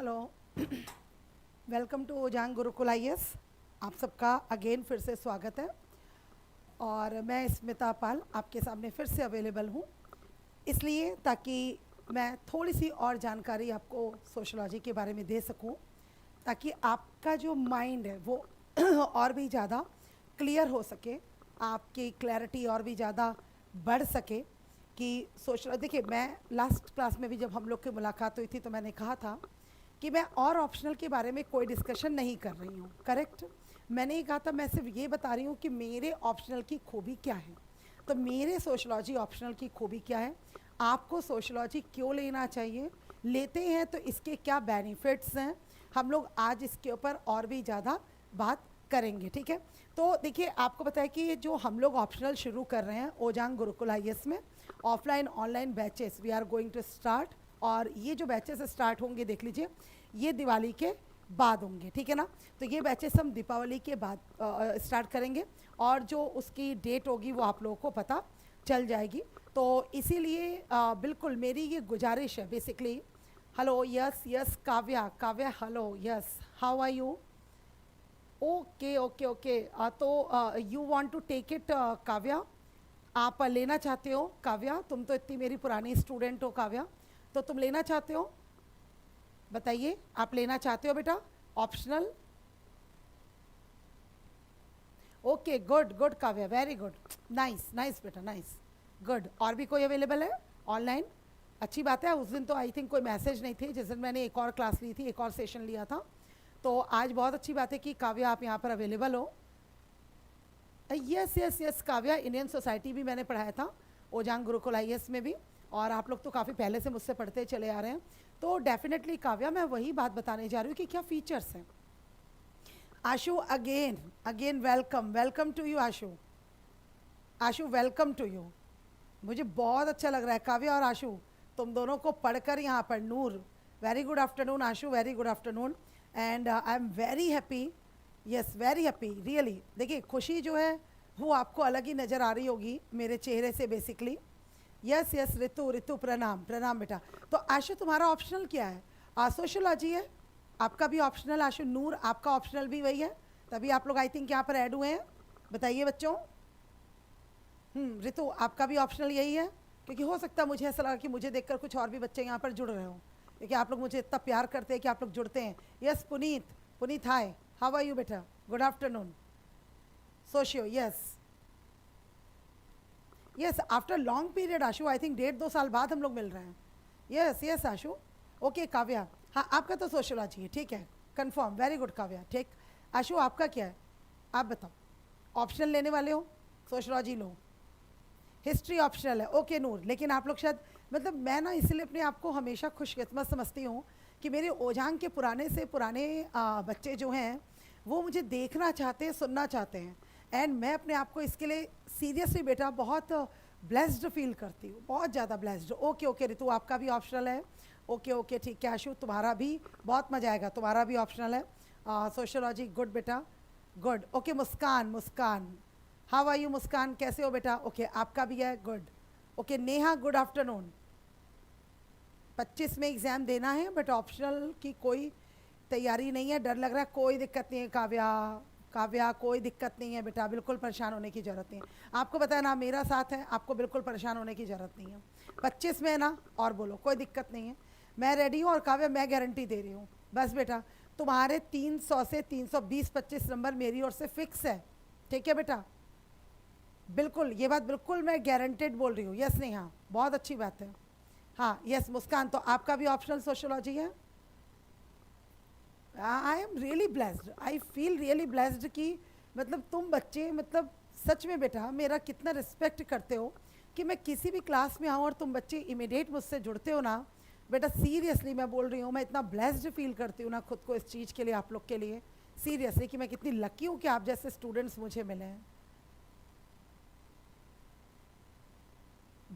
Hello welcome to Ojaank Gurukul IAS. आप सबका again फिर से स्वागत है और मैं स्मिता पाल आपके सामने फिर से अवेलेबल हूँ, इसलिए ताकि मैं थोड़ी सी और जानकारी आपको सोशलॉजी के बारे में दे सकूँ, ताकि आपका जो माइंड है वो और भी ज़्यादा क्लियर हो सके, आपकी क्लैरिटी और भी ज़्यादा बढ़ सके कि सोशल। देखिए, मैं लास्ट क्लास में भी जब हम लोग की मुलाकात हुई थी तो मैंने कहा था कि मैं और ऑप्शनल के बारे में कोई डिस्कशन नहीं कर रही हूँ, करेक्ट। मैंने ये कहा था, मैं सिर्फ ये बता रही हूँ कि मेरे ऑप्शनल की खूबी क्या है। तो मेरे सोशलॉजी ऑप्शनल की खूबी क्या है, आपको सोशलॉजी क्यों लेना चाहिए, लेते हैं तो इसके क्या बेनिफिट्स हैं, हम लोग आज इसके ऊपर और भी ज़्यादा बात करेंगे, ठीक है। तो देखिए, आपको पता है कि ये जो हम लोग ऑप्शनल शुरू कर रहे हैं ओजांग गुरुकुल आईएएस में, offline online batches we are going to start. और ये जो बैचेस स्टार्ट होंगे, देख लीजिए, ये दिवाली के बाद होंगे, ठीक है ना। तो ये बैचेस हम दीपावली के बाद स्टार्ट करेंगे और जो उसकी डेट होगी वो आप लोगों को पता चल जाएगी। तो इसीलिए बिल्कुल मेरी ये गुजारिश है basically. Hello, yes yes, Kavya Kavya, hello, yes, how are you? Okay okay okay, तो you want to take it Kavya, आप लेना चाहते हो? काव्या, तुम तो इतनी मेरी पुरानी स्टूडेंट हो काव्या, तो तुम लेना चाहते हो? बताइए, आप लेना चाहते हो बेटा optional? Okay, good good Kavya, very good, nice nice बेटा, नाइस, गुड। और भी कोई अवेलेबल है ऑनलाइन? अच्छी बात है। उस दिन तो आई थिंक कोई मैसेज नहीं थी, जिस दिन मैंने एक और क्लास ली थी, एक और सेशन लिया था। तो आज बहुत अच्छी बात है कि काव्या आप यहाँ पर अवेलेबल हो। Yes yes yes Kavya, Indian society भी मैंने पढ़ाया था ओजांग गुरुकुल आईएएस में भी, और आप लोग तो काफ़ी पहले से मुझसे पढ़ते चले आ रहे हैं। तो डेफिनेटली काव्या, मैं वही बात बताने जा रही हूँ कि क्या फीचर्स हैं। Ashu, again again welcome, welcome to you Ashu. Ashu, welcome to you. मुझे बहुत अच्छा लग रहा है काव्या और आशु, तुम दोनों को पढ़कर यहाँ पर। Noor, very good afternoon Ashu, very good afternoon, and I am very happy, yes very happy really. देखिए, खुशी जो है वो आपको अलग ही नज़र आ रही होगी मेरे चेहरे से बेसिकली। यस यस, ऋतु ऋतु, प्रणाम प्रणाम बेटा। तो आशु, तुम्हारा ऑप्शनल क्या है? सोशोलॉजी है, आपका भी ऑप्शनल। आशु, नूर, आपका ऑप्शनल भी वही है, तभी आप लोग आई थिंक यहाँ पर ऐड हुए हैं। बताइए बच्चों। ऋतु, आपका भी ऑप्शनल यही है? क्योंकि हो सकता है, मुझे ऐसा लगा कि मुझे देखकर कुछ और भी बच्चे यहाँ पर जुड़ रहे हो, क्योंकि आप लोग मुझे इतना प्यार करते हैं कि आप लोग जुड़ते हैं। Yes Puneet, Puneet hi, how are you बेटा? Good afternoon. Socio, yes yes, after long period Ashu, I think 1.5-2 साल बाद हम लोग मिल रहे हैं। Yes yes Ashu, okay Kavya, हाँ आपका तो सोशियोलॉजी है, ठीक है, कंफर्म, वेरी गुड काव्या, ठीक। आशु, आपका क्या है, आप बताओ। ऑप्शनल लेने वाले हो? सोशियोलॉजी लो। हिस्ट्री ऑप्शनल है, ओके नूर। लेकिन आप लोग शायद, मतलब मैं ना इसलिए अपने आप को हमेशा खुशकिस्मत समझती हूँ कि मेरे ओजांग के पुराने से पुराने बच्चे जो हैं वो मुझे देखना चाहते हैं, सुनना चाहते हैं, एंड मैं अपने आप को इसके लिए सीरियसली बेटा बहुत ब्लेस्ड फील करती हूँ, बहुत ज़्यादा ब्लेस्ड। ओके ओके ऋतु, आपका भी ऑप्शनल है, ओके ओके ठीक है। आशु, तुम्हारा भी बहुत मज़ा आएगा, तुम्हारा भी ऑप्शनल है सोशोलॉजी, गुड बेटा, good. Okay Muskan, Muskan, how are you Muskan, कैसे हो बेटा? ओके आपका भी है, good. Okay Neha, good afternoon. 25 में एग्ज़ाम देना है, बट ऑप्शनल की कोई तैयारी नहीं है, डर लग रहा है? कोई दिक्कत नहीं है काव्या, काव्या कोई दिक्कत नहीं है बेटा, बिल्कुल परेशान होने की ज़रूरत नहीं है। आपको पता है ना, मेरा साथ है, आपको बिल्कुल परेशान होने की ज़रूरत नहीं है। 25 में है ना, और बोलो, कोई दिक्कत नहीं है, मैं रेडी हूँ। और काव्या, मैं गारंटी दे रही हूँ, बस बेटा तुम्हारे 300 से 320-25 नंबर मेरी ओर से फिक्स है, ठीक है बेटा? बिल्कुल, ये बात बिल्कुल मैं गारंटेड बोल रही हूँ। यस नहीं, हाँ बहुत अच्छी बात है। हाँ यस मुस्कान, तो आपका भी ऑप्शनल सोशोलॉजी है। I am really blessed, I feel really blessed कि मतलब तुम बच्चे, मतलब सच में बेटा मेरा कितना रिस्पेक्ट करते हो कि मैं किसी भी क्लास में आऊँ और तुम बच्चे इमीडिएट मुझसे जुड़ते हो ना बेटा। सीरियसली मैं बोल रही हूँ, मैं इतना ब्लेस्ड फील करती हूँ ना खुद को इस चीज़ के लिए, आप लोग के लिए, सीरियसली, कि मैं कितनी लकी हूँ कि आप जैसे स्टूडेंट्स मुझे मिले हैं।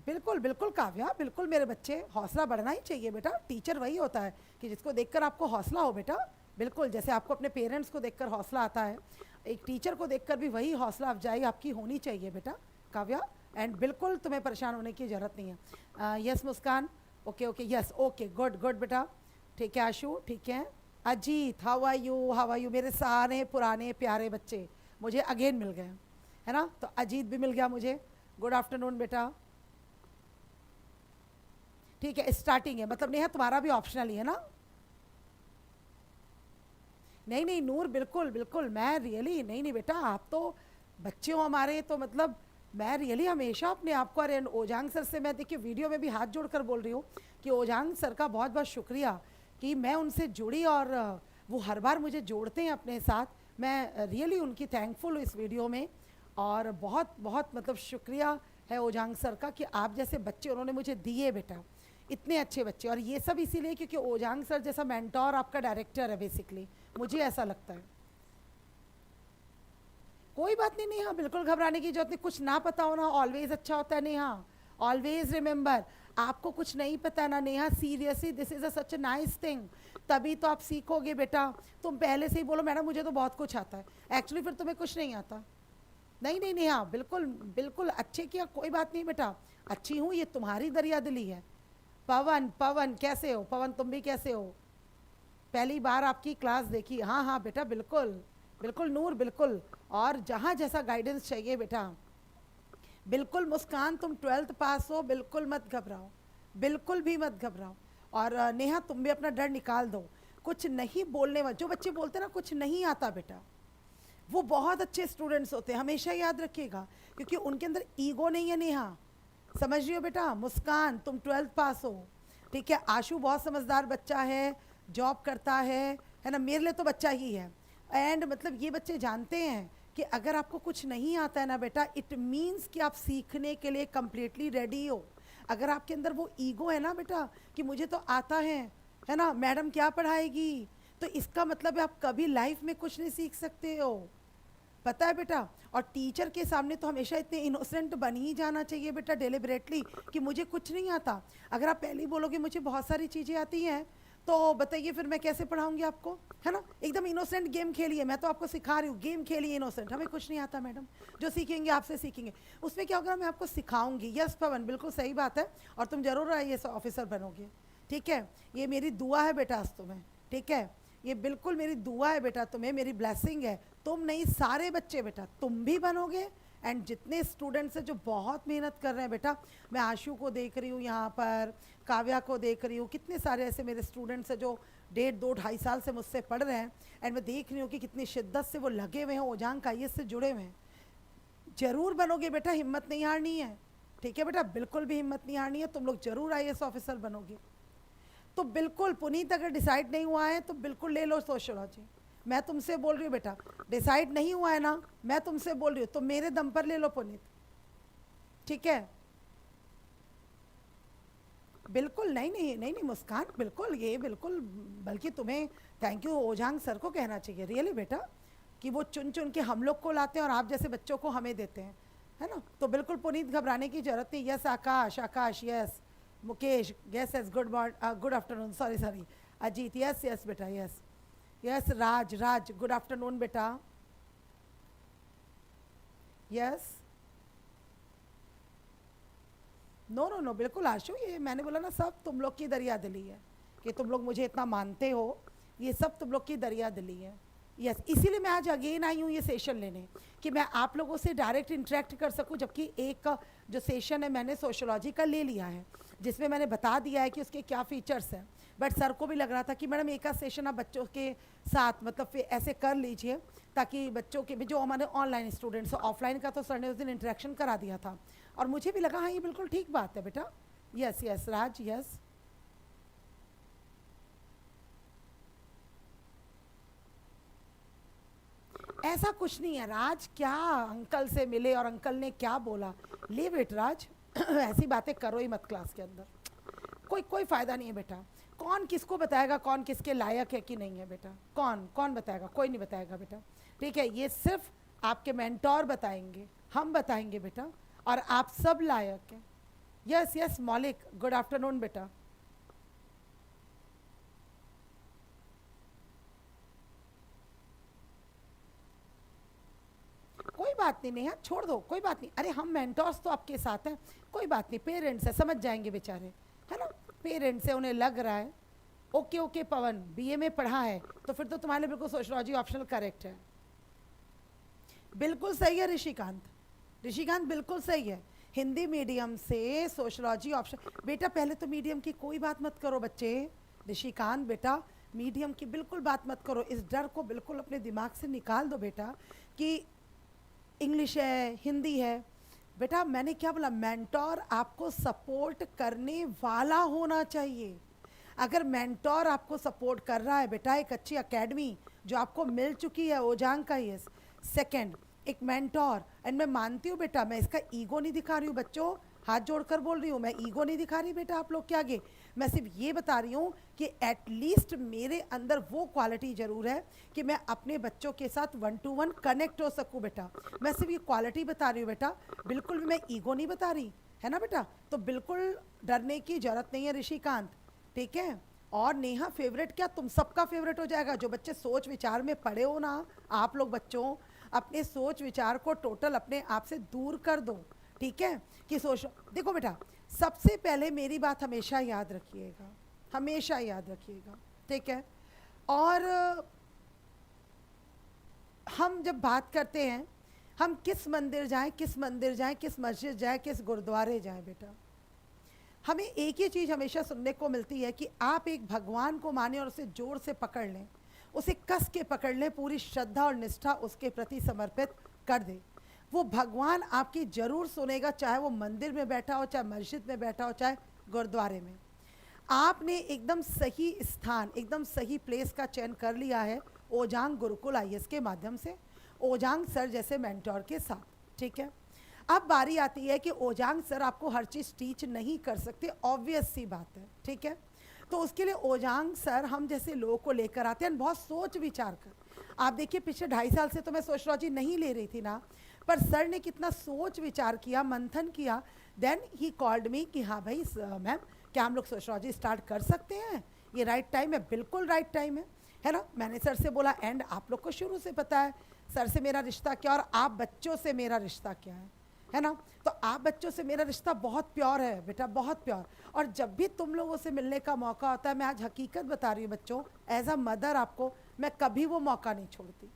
बिल्कुल बिल्कुल काव्या, बिल्कुल मेरे बच्चे, हौसला बढ़ना ही चाहिए बेटा। टीचर वही होता है कि जिसको देखकर आपको हौसला हो बेटा। बिल्कुल, जैसे आपको अपने पेरेंट्स को देखकर हौसला आता है, एक टीचर को देखकर भी वही हौसला अफजाई आपकी होनी चाहिए बेटा काव्या। एंड बिल्कुल तुम्हें परेशान होने की ज़रूरत नहीं है। Yes Muskan, okay okay, yes okay, good good बेटा। ठीक है आशु, ठीक है। Ajit, how are you, how are you, मेरे सारे पुराने प्यारे बच्चे मुझे अगेन मिल गए, है ना। तो अजीत भी मिल गया मुझे, गुड आफ्टरनून बेटा। ठीक है, स्टार्टिंग है, मतलब नेहा तुम्हारा भी ऑप्शनल ही है ना। नहीं नहीं नूर, बिल्कुल बिल्कुल, मैं रियली नहीं नहीं बेटा, आप तो बच्चे हो हमारे, तो मतलब मैं रियली हमेशा अपने आप को, अरे ओजांग सर से मैं देखिए वीडियो में भी हाथ जोड़कर बोल रही हूँ कि ओजांग सर का बहुत बहुत शुक्रिया कि मैं उनसे जुड़ी, और वो हर बार मुझे जोड़ते हैं अपने साथ। मैं रियली उनकी थैंकफुल हूँ इस वीडियो में, और बहुत बहुत मतलब शुक्रिया है ओजांग सर का कि आप जैसे बच्चे उन्होंने मुझे दिए बेटा, इतने अच्छे बच्चे। और ये सब इसीलिए क्योंकि ओजांग सर जैसा मेंटोर आपका डायरेक्टर है बेसिकली, मुझे ऐसा लगता है। कोई बात नहीं नेहा, बिल्कुल घबराने की जरूरत नहीं, कुछ ना पता होना ऑलवेज अच्छा होता है नेहा। ऑलवेज रिमेंबर, आपको कुछ नहीं पता ना Neha, seriously this is a such a nice thing, तभी तो आप सीखोगे बेटा। तुम पहले से ही बोलो मैडम मुझे तो बहुत कुछ आता है, एक्चुअली फिर तुम्हें कुछ नहीं आता। नहीं नहीं नेहा, बिल्कुल बिल्कुल अच्छे किया, कोई बात नहीं बेटा, अच्छी हूँ, ये तुम्हारी दरिया दिली है। पवन, पवन कैसे हो पवन, तुम भी कैसे हो, पहली बार आपकी क्लास देखी। हाँ हाँ बेटा बिल्कुल बिल्कुल नूर, बिल्कुल, और जहाँ जैसा गाइडेंस चाहिए बेटा, बिल्कुल। मुस्कान तुम 12th पास हो, बिल्कुल मत घबराओ, बिल्कुल भी मत घबराओ। और नेहा तुम भी अपना डर निकाल दो, कुछ नहीं बोलने वाले जो बच्चे बोलते हैं ना कुछ नहीं आता बेटा, वो बहुत अच्छे स्टूडेंट्स होते हैं, हमेशा याद रखिएगा, क्योंकि उनके अंदर ईगो नहीं है नेहा, समझ रही हो बेटा। मुस्कान तुम 12th पास हो, ठीक है। आशु बहुत समझदार बच्चा है, जॉब करता है ना, मेरे लिए तो बच्चा ही है। एंड मतलब ये बच्चे जानते हैं कि अगर आपको कुछ नहीं आता है ना बेटा, इट मीन्स कि आप सीखने के लिए कम्प्लीटली रेडी हो। अगर आपके अंदर वो ईगो है ना बेटा कि मुझे तो आता है ना, मैडम क्या पढ़ाएगी, तो इसका मतलब है आप कभी लाइफ में कुछ नहीं सीख सकते हो, पता है बेटा। और टीचर के सामने तो हमेशा इतने इनोसेंट बन ही जाना चाहिए बेटा, डेलिबरेटली, कि मुझे कुछ नहीं आता। अगर आप पहले ही बोलोगे मुझे बहुत सारी चीज़ें आती हैं, तो बताइए फिर मैं कैसे पढ़ाऊंगी आपको, है ना। एकदम इनोसेंट गेम खेलिए, मैं तो आपको सिखा रही हूँ, गेम खेलिए इनोसेंट। हमें कुछ नहीं आता मैडम, जो सीखेंगे आपसे सीखेंगे, उसमें क्या होगा मैं आपको सिखाऊंगी। यस पवन, बिल्कुल सही बात है, और तुम जरूर IAS ऑफिसर बनोगे, ठीक है। ये मेरी दुआ है बेटा आज तुम्हें, ठीक है, ये बिल्कुल मेरी दुआ है बेटा तुम्हें, मेरी ब्लेसिंग है। तुम नहीं, सारे बच्चे बेटा तुम भी बनोगे, एंड जितने स्टूडेंट्स हैं जो बहुत मेहनत कर रहे हैं बेटा, मैं आशु को देख रही हूँ यहाँ पर, काव्या को देख रही हूँ, कितने सारे ऐसे मेरे स्टूडेंट्स हैं जो 1.5 2 2.5 साल से मुझसे पढ़ रहे हैं, एंड मैं देख रही हूँ कि कितनी शिद्दत से वो लगे हुए हैं, ओजांग IAS से जुड़े हुए हैं। जरूर बनोगे बेटा, हिम्मत नहीं हारनी है, ठीक है बेटा, बिल्कुल भी हिम्मत नहीं हारनी है, तुम लोग जरूर IAS ऑफिसर बनोगे। तो बिल्कुल पुनीत, अगर डिसाइड नहीं हुआ है तो बिल्कुल ले लो सोशियोलॉजी, मैं तुमसे बोल रही हूँ बेटा, डिसाइड नहीं हुआ है ना, मैं तुमसे बोल रही हूँ, तो मेरे दम पर ले लो पुनीत, ठीक है। बिल्कुल नहीं नहीं नहीं नहीं मुस्कान, बिल्कुल ये बिल्कुल, बल्कि तुम्हें थैंक यू ओजांग सर को कहना चाहिए रियली बेटा, कि वो चुन चुन के हम लोग को लाते हैं और आप जैसे बच्चों को हमें देते हैं, है ना। तो बिल्कुल पुनीत घबराने की जरूरत नहीं। Yes Akash, Akash yes, Mukesh yes yes, good afternoon, sorry sorry, Ajit yes yes बेटा, yes yes, Raj, Raj good afternoon बेटा, यस। नो नो नो, बिल्कुल आशु, ये मैंने बोला ना सब तुम लोग की दरिया दिली है, कि तुम लोग मुझे इतना मानते हो, ये सब तुम लोग की दरिया दिली है। यस, इसीलिए मैं आज अगेन आई हूँ ये सेशन लेने, कि मैं आप लोगों से डायरेक्ट इंटरेक्ट कर सकूँ, जबकि एक जो सेशन है मैंने सोशियोलॉजी का ले लिया है, जिसमें मैंने बता दिया है कि उसके क्या फीचर्स हैं। बट सर को भी लग रहा था कि मैडम एक आध सेशन आप बच्चों के साथ मतलब फिर ऐसे कर लीजिए, ताकि बच्चों के भी जो हमारे ऑनलाइन स्टूडेंट्स, ऑफलाइन का तो सर ने उस दिन इंटरेक्शन करा दिया था, और मुझे भी लगा हाँ ये बिल्कुल ठीक बात है बेटा। यस यस राज, यस। ऐसा कुछ नहीं है राज, क्या अंकल से मिले और अंकल ने क्या बोला, लीव इट राज, ऐसी बातें करो ही मत क्लास के अंदर, कोई फ़ायदा नहीं है बेटा। कौन किसको बताएगा कौन किसके लायक है कि नहीं है बेटा, कौन कौन बताएगा, कोई नहीं बताएगा बेटा, ठीक है। ये सिर्फ आपके मेंटोर बताएंगे, हम बताएंगे बेटा, और आप सब लायक हैं। यस यस मौलिक, गुड आफ्टरनून बेटा। कोई बात नहीं नेहा, छोड़ दो, कोई बात नहीं, अरे हम मेंटोर्स तो आपके साथ हैं, कोई बात नहीं, पेरेंट्स है समझ जाएंगे बेचारे, है ना, पेरेंट्स है उन्हें लग रहा है, ओके ओके पवन, बीए में पढ़ा है तो फिर तो तुम्हारे लिए बिल्कुल सोशियोलॉजी ऑप्शनल करेक्ट है। बिल्कुल सही है ऋषिकांत, ऋषिकांत बिल्कुल सही है। हिंदी मीडियम से सोशियोलॉजी ऑप्शन, बेटा पहले तो मीडियम की कोई बात मत करो बच्चे। ऋषिकांत बेटा मीडियम की बिल्कुल बात मत करो, इस डर को बिल्कुल अपने दिमाग से निकाल दो बेटा कि इंग्लिश है हिंदी है। बेटा मैंने क्या बोला, मेंटोर आपको सपोर्ट करने वाला होना चाहिए। अगर मेंटोर आपको सपोर्ट कर रहा है बेटा, एक अच्छी एकेडमी जो आपको मिल चुकी है ओजांग का, यस सेकंड एक मेंटोर, एंड मैं मानती हूँ बेटा, मैं इसका ईगो नहीं दिखा रही हूँ बच्चों, हाथ जोड़कर बोल रही हूँ, मैं ईगो नहीं दिखा रही बेटा आप लोग के आगे। मैं सिर्फ ये बता रही हूँ कि एटलीस्ट मेरे अंदर वो क्वालिटी ज़रूर है कि मैं अपने बच्चों के साथ 1 to 1 कनेक्ट हो सकूँ बेटा। मैं सिर्फ ये क्वालिटी बता रही हूँ बेटा, बिल्कुल भी मैं ईगो नहीं बता रही, है ना बेटा। तो बिल्कुल डरने की ज़रूरत नहीं है ऋषिकांत, ठीक है। और नेहा फेवरेट क्या, तुम सबका फेवरेट हो जाएगा। जो बच्चे सोच विचार में पड़े हो ना, आप लोग बच्चों अपने सोच विचार को टोटल अपने आप से दूर कर दो, ठीक है। कि सोच, देखो बेटा सबसे पहले मेरी बात हमेशा याद रखिएगा, हमेशा याद रखिएगा, ठीक है। और हम जब बात करते हैं हम किस मंदिर जाएं, किस मंदिर जाएं, किस मस्जिद जाएं, किस गुरुद्वारे जाएं बेटा, हमें एक ही चीज़ हमेशा सुनने को मिलती है कि आप एक भगवान को माने और उसे जोर से पकड़ लें, उसे कस के पकड़ लें, पूरी श्रद्धा और निष्ठा उसके प्रति समर्पित कर दें। वो भगवान आपकी ज़रूर सुनेगा, चाहे वो मंदिर में बैठा हो, चाहे मस्जिद में बैठा हो, चाहे गुरुद्वारे में। आपने एकदम सही स्थान, एकदम सही प्लेस का चयन कर लिया है ओजांग गुरुकुल आईएएस के माध्यम से, ओजांग सर जैसे मेंटोर के साथ, ठीक है। अब बारी आती है कि ओजांग सर आपको हर चीज़ टीच नहीं कर सकते, ऑब्वियस सी बात है, ठीक है। तो उसके लिए ओजांग सर हम जैसे लोगों को लेकर आते हैं बहुत सोच विचार कर। आप देखिए पिछले 2.5 साल से तो मैं सोशियोलॉजी नहीं ले रही थी ना, पर सर ने कितना सोच विचार किया, मंथन किया, देन ही कॉल्ड मी कि हाँ भाई मैम क्या हम लोग सोशियोलॉजी स्टार्ट कर सकते हैं, ये राइट टाइम है। बिल्कुल राइट टाइम है ना। मैंने सर से बोला, एंड आप लोग को शुरू से पता है सर से मेरा रिश्ता क्या और आप बच्चों से मेरा रिश्ता क्या है ना। तो आप बच्चों से मेरा रिश्ता बहुत प्योर है बेटा, बहुत प्योर। और जब भी तुम लोगों से मिलने का मौका होता है, मैं आज हकीकत बता रही हूँ बच्चों, एज अ मदर आपको मैं कभी वो मौका नहीं छोड़ती।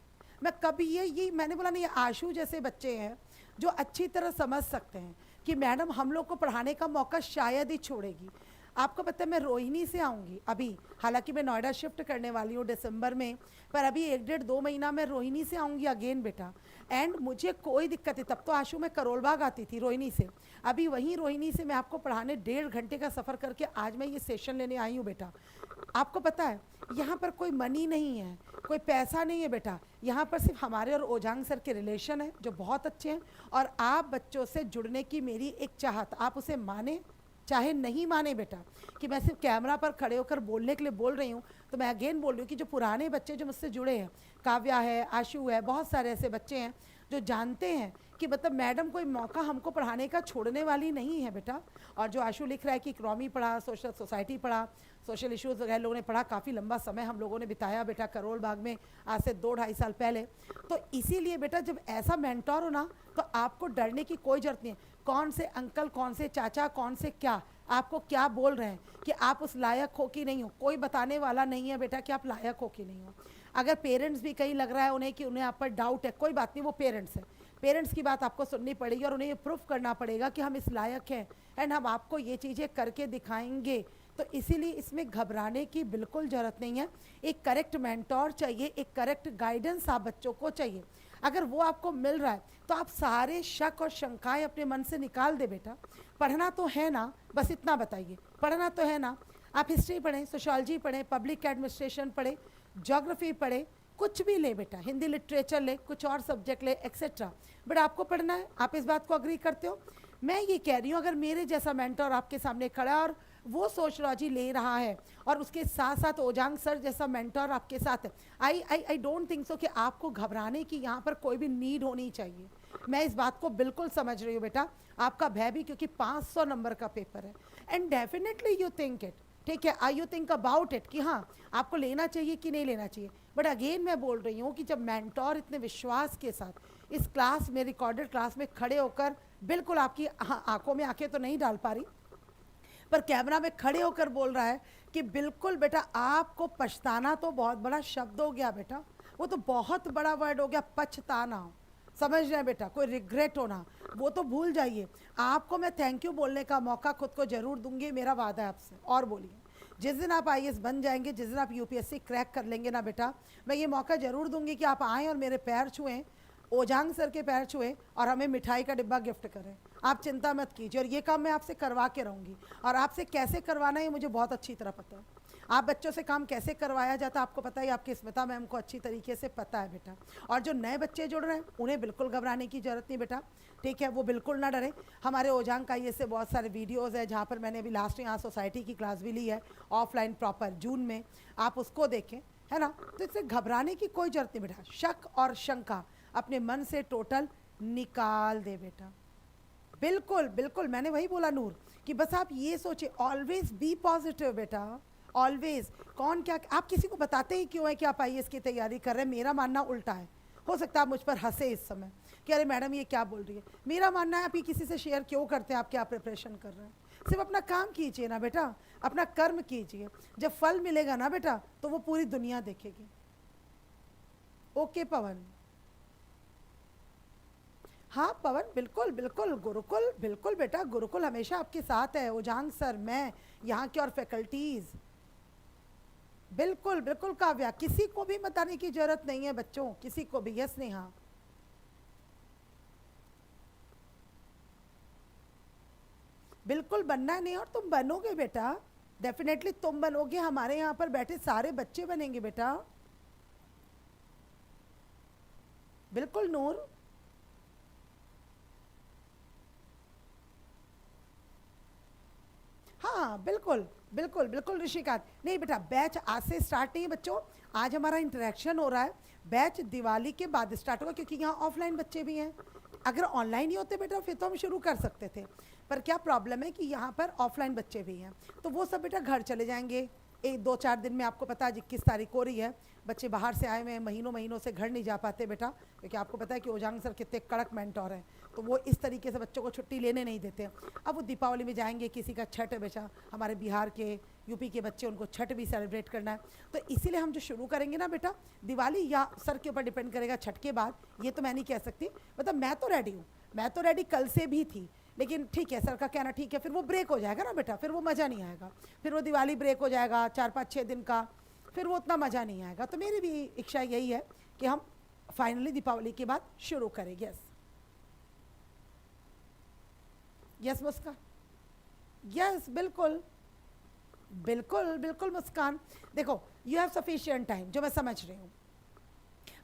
मैं कभी ये मैंने बोला नहीं, आशु जैसे बच्चे हैं जो अच्छी तरह समझ सकते हैं कि मैडम हम लोग को पढ़ाने का मौका शायद ही छोड़ेगी। आपको पता है मैं रोहिणी से आऊँगी अभी, हालांकि मैं नोएडा शिफ्ट करने वाली हूँ दिसंबर में, पर अभी 1-1.5-2 महीना मैं रोहिणी से आऊँगी अगेन बेटा। एंड मुझे कोई दिक्कत है, तब तो आशु मैं करोलबाग आती थी रोहिणी से, अभी वहीं रोहिणी से मैं आपको पढ़ाने 1.5 घंटे का सफ़र करके आज मैं ये सेशन लेने आई हूँ बेटा। आपको पता है यहाँ पर कोई मनी नहीं है, कोई पैसा नहीं है बेटा, यहाँ पर सिर्फ हमारे और ओजांग सर के रिलेशन है जो बहुत अच्छे हैं, और आप बच्चों से जुड़ने की मेरी एक चाहत, आप उसे माने चाहे नहीं माने बेटा, कि मैं सिर्फ कैमरा पर खड़े होकर बोलने के लिए बोल रही हूँ। तो मैं अगेन बोल रही हूँ कि जो पुराने बच्चे जो मुझसे जुड़े हैं, काव्या है, आशु है, बहुत सारे ऐसे बच्चे हैं जो जानते हैं कि मतलब मैडम कोई मौका हमको पढ़ाने का छोड़ने वाली नहीं है बेटा। और जो आशु लिख रहा है कि इकोनॉमी पढ़ा, सोशल सोसाइटी पढ़ा, सोशल इश्यूज़ वगैरह लोगों ने पढ़ा, काफ़ी लंबा समय हम लोगों ने बिताया बेटा करोल बाग में आज से 2-2.5 साल पहले। तो इसीलिए बेटा जब ऐसा मेंटोर हो ना, तो आपको डरने की कोई ज़रूरत नहीं है। कौन से अंकल, कौन से चाचा, कौन से क्या आपको क्या बोल रहे हैं कि आप उस लायक हो कि नहीं हो, कोई बताने वाला नहीं है बेटा कि आप लायक हो कि नहीं हो। अगर पेरेंट्स भी कहीं लग रहा है उन्हें कि उन्हें आप पर डाउट है, कोई बात नहीं, वो पेरेंट्स है, पेरेंट्स की बात आपको सुननी पड़ेगी और उन्हें ये प्रूफ करना पड़ेगा कि हम इस लायक हैं एंड हम आपको ये चीज़ें करके दिखाएंगे। तो इसीलिए इसमें घबराने की बिल्कुल ज़रूरत नहीं है। एक करेक्ट मेंटोर चाहिए, एक करेक्ट गाइडेंस आप बच्चों को चाहिए। अगर वो आपको मिल रहा है तो आप सारे शक और शंकाएं अपने मन से निकाल दे बेटा। पढ़ना तो है ना, बस इतना बताइए, पढ़ना तो है ना। आप हिस्ट्री पढ़ें, सोशियोलॉजी पढ़ें, पब्लिक एडमिनिस्ट्रेशन पढ़ें, ज्योग्राफी पढ़ें, कुछ भी ले बेटा, हिंदी लिटरेचर ले, कुछ और सब्जेक्ट ले, एक्सेट्रा, बट आपको पढ़ना है। आप इस बात को अग्री करते हो? मैं ये कह रही हूँ अगर मेरे जैसा मेंटर आपके सामने खड़ा है और वो सोशियोलॉजी ले रहा है और उसके साथ साथ ओजांग सर जैसा मेंटर आपके साथ है, आई डोंट थिंक सो कि आपको घबराने की यहाँ पर कोई भी नीड होनी चाहिए। मैं इस बात को बिल्कुल समझ रही हूँ बेटा, आपका भय भी, क्योंकि 500 नंबर का पेपर है and definitely you think it, ठीक है, आई यू थिंक अबाउट इट कि हाँ आपको लेना चाहिए कि नहीं लेना चाहिए। बट अगेन मैं बोल रही हूँ कि जब मेंटोर इतने विश्वास के साथ इस क्लास में, रिकॉर्डेड क्लास में खड़े होकर, बिल्कुल आपकी आंखों में आंखें तो नहीं डाल पा रही, पर कैमरा में खड़े होकर बोल रहा है कि बिल्कुल बेटा आपको पछताना तो बहुत बड़ा शब्द हो गया बेटा, वो तो बहुत बड़ा वर्ड हो गया पछताना, समझ रहे हैं बेटा, कोई रिग्रेट होना वो तो भूल जाइए। आपको मैं थैंक यू बोलने का मौका खुद को जरूर दूंगी, मेरा वादा है आपसे। और बोलिए, जिस दिन आप आईएएस बन जाएंगे, जिस दिन आप यूपीएससी क्रैक कर लेंगे ना बेटा, मैं ये मौका जरूर दूंगी कि आप आएँ और मेरे पैर छुएं, ओजांग सर के पैर छुएं और हमें मिठाई का डिब्बा गिफ्ट करें। आप चिंता मत कीजिए, और ये काम मैं आपसे करवा के रहूँगी। और आपसे कैसे करवाना है मुझे बहुत अच्छी तरह पता है। आप बच्चों से काम कैसे करवाया जाता है आपको पता है, आपकी स्मिता मैम को अच्छी तरीके से पता है बेटा। और जो नए बच्चे जुड़ रहे हैं उन्हें बिल्कुल घबराने की ज़रूरत नहीं बेटा, ठीक है, वो बिल्कुल ना डरें। हमारे ओजांग का ये से बहुत सारे वीडियोज़ है जहाँ पर मैंने अभी लास्ट यहाँ सोसाइटी की क्लास भी ली है ऑफलाइन प्रॉपर जून में, आप उसको देखें, है ना। तो इससे घबराने की कोई ज़रूरत नहीं बेटा। शक और शंका अपने मन से टोटल निकाल दे बेटा। बिल्कुल बिल्कुल, मैंने वही बोला नूर कि बस आप ये सोचे, ऑलवेज बी पॉजिटिव बेटा, ऑलवेज। कौन क्या, आप किसी को बताते ही क्यों है कि आप आईएएस की तैयारी कर रहे हैं? मेरा मानना उल्टा है। हो सकता है आप मुझ पर हंसे इस समय कि अरे मैडम ये क्या बोल रही है। मेरा मानना है आप ये किसी से शेयर क्यों करते हैं, आप क्या प्रिपरेशन कर रहे हैं। सिर्फ अपना काम कीजिए ना बेटा, अपना कर्म कीजिए। जब फल मिलेगा ना बेटा तो वो पूरी दुनिया देखेगी। ओके पवन, हाँ पवन, बिल्कुल बिल्कुल, गुरुकुल बिल्कुल बेटा, गुरुकुल हमेशा आपके साथ है। ओजांग सर, मैं, यहाँ की और फैकल्टीज, बिल्कुल बिल्कुल। काव्या, किसी को भी बताने की जरूरत नहीं है बच्चों, किसी को भी। यस नेहा, बिल्कुल बनना है नहीं, और तुम बनोगे बेटा, डेफिनेटली तुम बनोगे। हमारे यहाँ पर बैठे सारे बच्चे बनेंगे बेटा, बिल्कुल नूर। हाँ बिल्कुल बिल्कुल बिल्कुल ऋषिकांत। नहीं बेटा, बैच आज से स्टार्ट नहीं है बच्चों, आज हमारा इंटरेक्शन हो रहा है। बैच दिवाली के बाद स्टार्ट होगा क्योंकि यहाँ ऑफलाइन बच्चे भी हैं। अगर ऑनलाइन ही होते बेटा फिर तो हम शुरू कर सकते थे, पर क्या प्रॉब्लम है कि यहाँ पर ऑफलाइन बच्चे भी हैं, तो वो सब बेटा घर चले जाएंगे। एक 2-4 दिन में, आपको पता है 21 तारीख हो रही है, बच्चे बाहर से आए हुए हैं, महीनों महीनों से घर नहीं जा पाते बेटा, क्योंकि आपको पता है कि ओजांग सर कितने कड़क मेंटोर हैं, तो वो इस तरीके से बच्चों को छुट्टी लेने नहीं देते। अब वो दीपावली में जाएंगे, किसी का छठ है बेटा, हमारे बिहार के, यूपी के बच्चे, उनको छठ भी सेलिब्रेट करना है। तो इसीलिए हम जो शुरू करेंगे ना बेटा, दिवाली या सर के ऊपर डिपेंड करेगा छठ के बाद, ये तो मैं नहीं कह सकती। मतलब मैं तो रेडी हूँ, मैं तो रेडी कल से भी थी, लेकिन ठीक है, सर का कहना ठीक है, फिर वो ब्रेक हो जाएगा ना बेटा, फिर वो मज़ा नहीं आएगा, फिर वो दिवाली ब्रेक हो जाएगा 4-5-6 दिन का, फिर वो उतना मज़ा नहीं आएगा। तो मेरी भी इच्छा यही है कि हम फाइनली दीपावली के बाद शुरू करें। यस यस मुस्कान, यस बिल्कुल बिल्कुल बिल्कुल मुस्कान। देखो, यू हैव सफिशिएंट टाइम, जो मैं समझ रही हूँ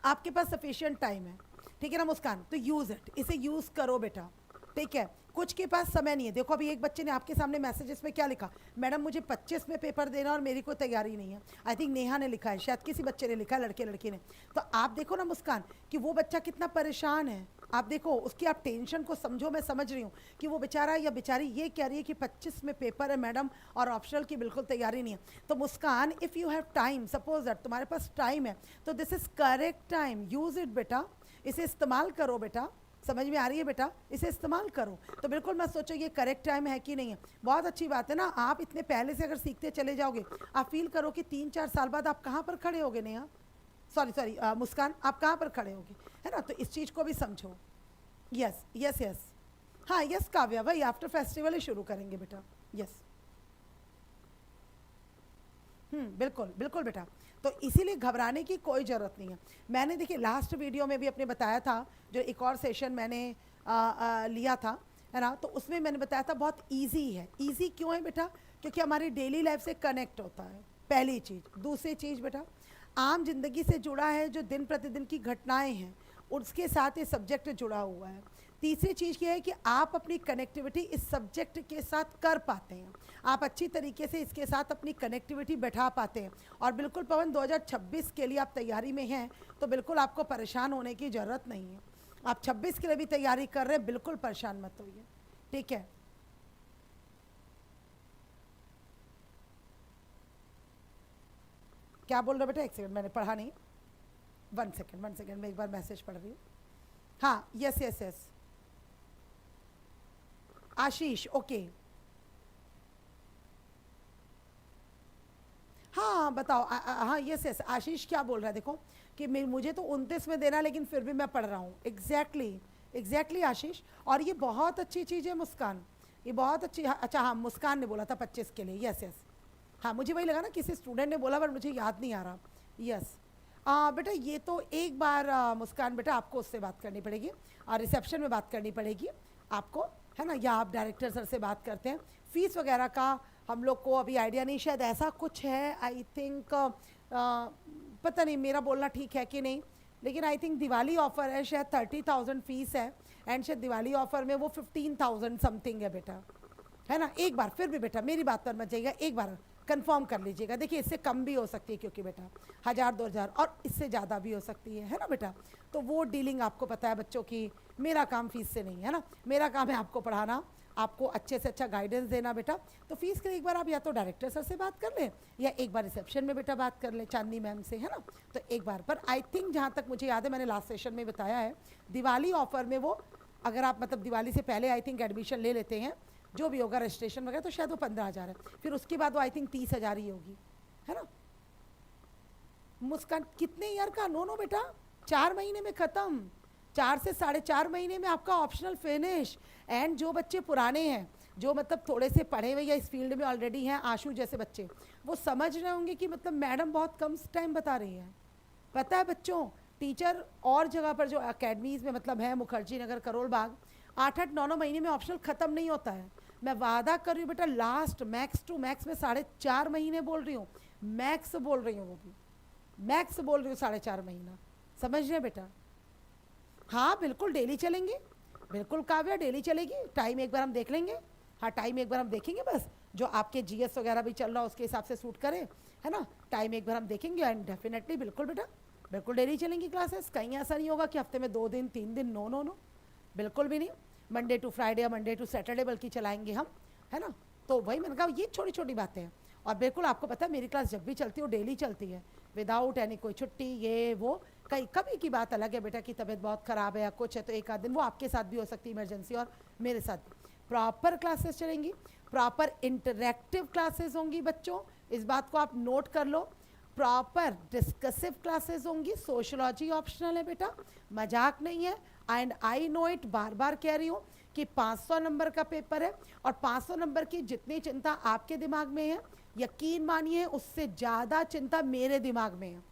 आपके पास सफिशिएंट टाइम है, ठीक है ना मुस्कान, तो यूज़ इट, इसे यूज़ करो बेटा, ठीक है। कुछ के पास समय नहीं है। देखो अभी एक बच्चे ने आपके सामने मैसेजेस में क्या लिखा, मैडम मुझे 25 में पेपर देना और मेरी कोई तैयारी नहीं है। आई थिंक नेहा ने लिखा है, शायद किसी बच्चे ने लिखा है, लड़के लड़की ने। तो आप देखो ना मुस्कान कि वो बच्चा कितना परेशान है, आप देखो उसकी, आप टेंशन को समझो। मैं समझ रही हूँ कि वो बेचारा या बेचारी ये कह रही है कि 25 में पेपर है मैडम और ऑप्शनल की बिल्कुल तैयारी नहीं है। तो Muskan, if you have time, suppose that तुम्हारे पास टाइम है, तो this is correct time, use it बेटा, इसे इस्तेमाल करो बेटा। समझ में आ रही है बेटा, इसे इस्तेमाल करो। तो बिल्कुल मत सोचो ये करेक्ट टाइम है कि नहीं है। बहुत अच्छी बात है ना, आप इतने पहले से अगर सीखते चले जाओगे, आप फील करो कि 3-4 साल बाद आप कहाँ पर खड़े होगे नेहा, सॉरी मुस्कान, आप कहाँ पर खड़े होगे, है ना। तो इस चीज़ को भी समझो। यस यस यस, हाँ यस काव्या, भाई आफ्टर फेस्टिवल ही शुरू करेंगे बेटा। यस, बिल्कुल बिल्कुल बेटा। तो इसीलिए घबराने की कोई ज़रूरत नहीं है। मैंने देखिए लास्ट वीडियो में भी अपने बताया था, जो एक और सेशन मैंने लिया था, है ना, तो उसमें मैंने बताया था बहुत इजी है। इजी क्यों है बेटा, क्योंकि हमारी डेली लाइफ से कनेक्ट होता है, पहली चीज़। दूसरी चीज़ बेटा, आम जिंदगी से जुड़ा है, जो दिन प्रतिदिन की घटनाएं हैं उसके साथ ये सब्जेक्ट जुड़ा हुआ है। तीसरी चीज़ ये है कि आप अपनी कनेक्टिविटी इस सब्जेक्ट के साथ कर पाते हैं, आप अच्छी तरीके से इसके साथ अपनी कनेक्टिविटी बैठा पाते हैं। और बिल्कुल पवन, 2026 के लिए आप तैयारी में हैं, तो बिल्कुल आपको परेशान होने की ज़रूरत नहीं है। आप 26 के लिए भी तैयारी कर रहे हैं, बिल्कुल परेशान मत होइए, ठीक है। क्या बोल रहे बेटा, एक सेकंड, मैंने पढ़ा नहीं, 1 सेकंड मैं एक बार मैसेज पढ़ रही हूँ। हाँ यस यस यस, आशीष, ओके हाँ बताओ। हाँ यस यस, आशीष क्या बोल रहा है देखो कि मुझे तो 29 में देना, लेकिन फिर भी मैं पढ़ रहा हूँ। एग्जैक्टली एग्जैक्टली आशीष, और ये बहुत अच्छी चीज़ है मुस्कान, ये बहुत अच्छी। अच्छा हाँ, मुस्कान ने बोला था 25 के लिए, यस यस। हाँ मुझे वही लगा ना किसी स्टूडेंट ने बोला, पर मुझे याद नहीं आ रहा। यस बेटा ये तो एक बार मुस्कान बेटा आपको उससे बात करनी पड़ेगी, और रिसेप्शन में बात करनी पड़ेगी आपको, है ना, या आप डायरेक्टर सर से बात करते हैं। फीस वगैरह का हम लोग को अभी आइडिया नहीं, शायद ऐसा कुछ है आई थिंक, पता नहीं मेरा बोलना ठीक है कि नहीं, लेकिन आई थिंक दिवाली ऑफर है, शायद 30,000 फीस है, एंड शायद दिवाली ऑफर में वो 15,000 समथिंग है बेटा, है ना। एक बार फिर भी बेटा मेरी बात पर मत जाइएगा, एक बार कंफर्म कर लीजिएगा। देखिए इससे कम भी हो सकती है, क्योंकि बेटा 1,000-2,000 और इससे ज़्यादा भी हो सकती है ना बेटा। तो वो डीलिंग आपको पता है बच्चों की, मेरा काम फीस से नहीं है ना, मेरा काम है आपको पढ़ाना, आपको अच्छे से अच्छा गाइडेंस देना बेटा। तो फीस के लिए एक बार आप या तो डायरेक्टर सर से बात कर लें, या एक बार रिसेप्शन में बेटा बात कर लें चांदनी मैम से, है ना। तो एक बार पर आई थिंक जहाँ तक मुझे याद है, मैंने लास्ट सेशन में बताया है, दिवाली ऑफर में वो, अगर आप मतलब दिवाली से पहले आई थिंक एडमिशन ले लेते हैं, जो भी होगा रजिस्ट्रेशन वगैरह, तो शायद वो 15,000 है, फिर उसके बाद वो आई थिंक 30,000 ही होगी, है ना। मुस्कान कितने ईयर का? नो बेटा 4 महीने में ख़त्म, 4 से 4.5 महीने में आपका ऑप्शनल फिनिश। एंड जो बच्चे पुराने हैं, जो मतलब थोड़े से पढ़े हुए या इस फील्ड में ऑलरेडी हैं, आशु जैसे बच्चे, वो समझ रहे होंगे कि मतलब मैडम बहुत कम टाइम बता रही है। पता है बच्चों, टीचर और जगह पर जो अकेडमीज़ में मतलब है, मुखर्जी नगर, करोल बाग, 8-8 9-9 महीने में ऑप्शनल ख़त्म नहीं होता है। मैं वादा कर रही हूँ बेटा, लास्ट मैक्स टू मैक्स में 4.5 महीने बोल रही हूँ, मैक्स बोल रही हूँ, वो भी मैक्स बोल रही हूँ, 4.5 महीना, समझ रहे बेटा। हाँ बिल्कुल डेली चलेंगे, बिल्कुल काव्या डेली चलेगी। टाइम एक बार हम देख लेंगे, हाँ टाइम एक बार हम देखेंगे, बस जो आपके जीएस वगैरह भी चल रहा है उसके हिसाब से सूट करे, है ना। टाइम एक बार हम देखेंगे, एंड डेफिनेटली बिल्कुल बेटा, बिल्कुल डेली चलेंगी क्लासेस। कहीं ऐसा नहीं होगा कि हफ्ते में 2 दिन 3 दिन, नो नो नो, बिल्कुल भी नहीं। मंडे टू फ्राइडे या मंडे टू सैटरडे बल्कि चलाएंगे हम, है ना। तो वही मैंने कहा, ये छोटी छोटी बातें हैं। और बिल्कुल आपको पता है मेरी क्लास जब भी चलती है वो डेली चलती है, विदाउट एनी कोई छुट्टी, ये वो। कहीं कभी की बात अलग है बेटा कि तबीयत बहुत ख़राब है या कुछ है, तो एक आध दिन वो आपके साथ भी हो सकती है इमरजेंसी, और मेरे साथ भी। प्रॉपर क्लासेस चलेंगी, प्रॉपर इंटरेक्टिव क्लासेस होंगी बच्चों, इस बात को आप नोट कर लो। प्रॉपर डिस्कसिव क्लासेस होंगी, सोशलॉजी ऑप्शनल है बेटा, मजाक नहीं है। एंड आई नो इट, बार बार कह रही हूँ कि 500 नंबर का पेपर है, और 500 नंबर की जितनी चिंता आपके दिमाग में है, यकीन मानिए उससे ज़्यादा चिंता मेरे दिमाग में है।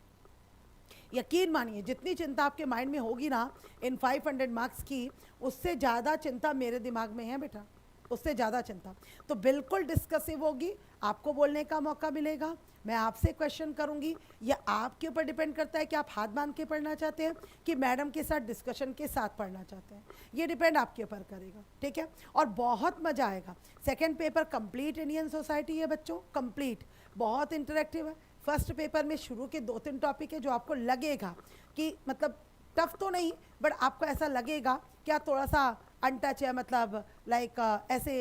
यकीन मानिए जितनी चिंता आपके माइंड में होगी ना इन 500 मार्क्स की, उससे ज़्यादा चिंता मेरे दिमाग में है बेटा, उससे ज़्यादा चिंता। तो बिल्कुल डिस्कसिव होगी, आपको बोलने का मौका मिलेगा, मैं आपसे क्वेश्चन करूंगी। या आपके ऊपर डिपेंड करता है कि आप हाथ बांध के पढ़ना चाहते हैं कि मैडम के साथ डिस्कशन के साथ पढ़ना चाहते हैं, ये डिपेंड आपके ऊपर करेगा, ठीक है। और बहुत मज़ा आएगा। Second paper complete Indian society है बच्चों, कंप्लीट, बहुत इंटरेक्टिव है। फर्स्ट पेपर में शुरू के 2-3 टॉपिक है जो आपको लगेगा कि मतलब टफ तो नहीं, बट आपको ऐसा लगेगा क्या थोड़ा सा अनटच है, मतलब लाइक ऐसे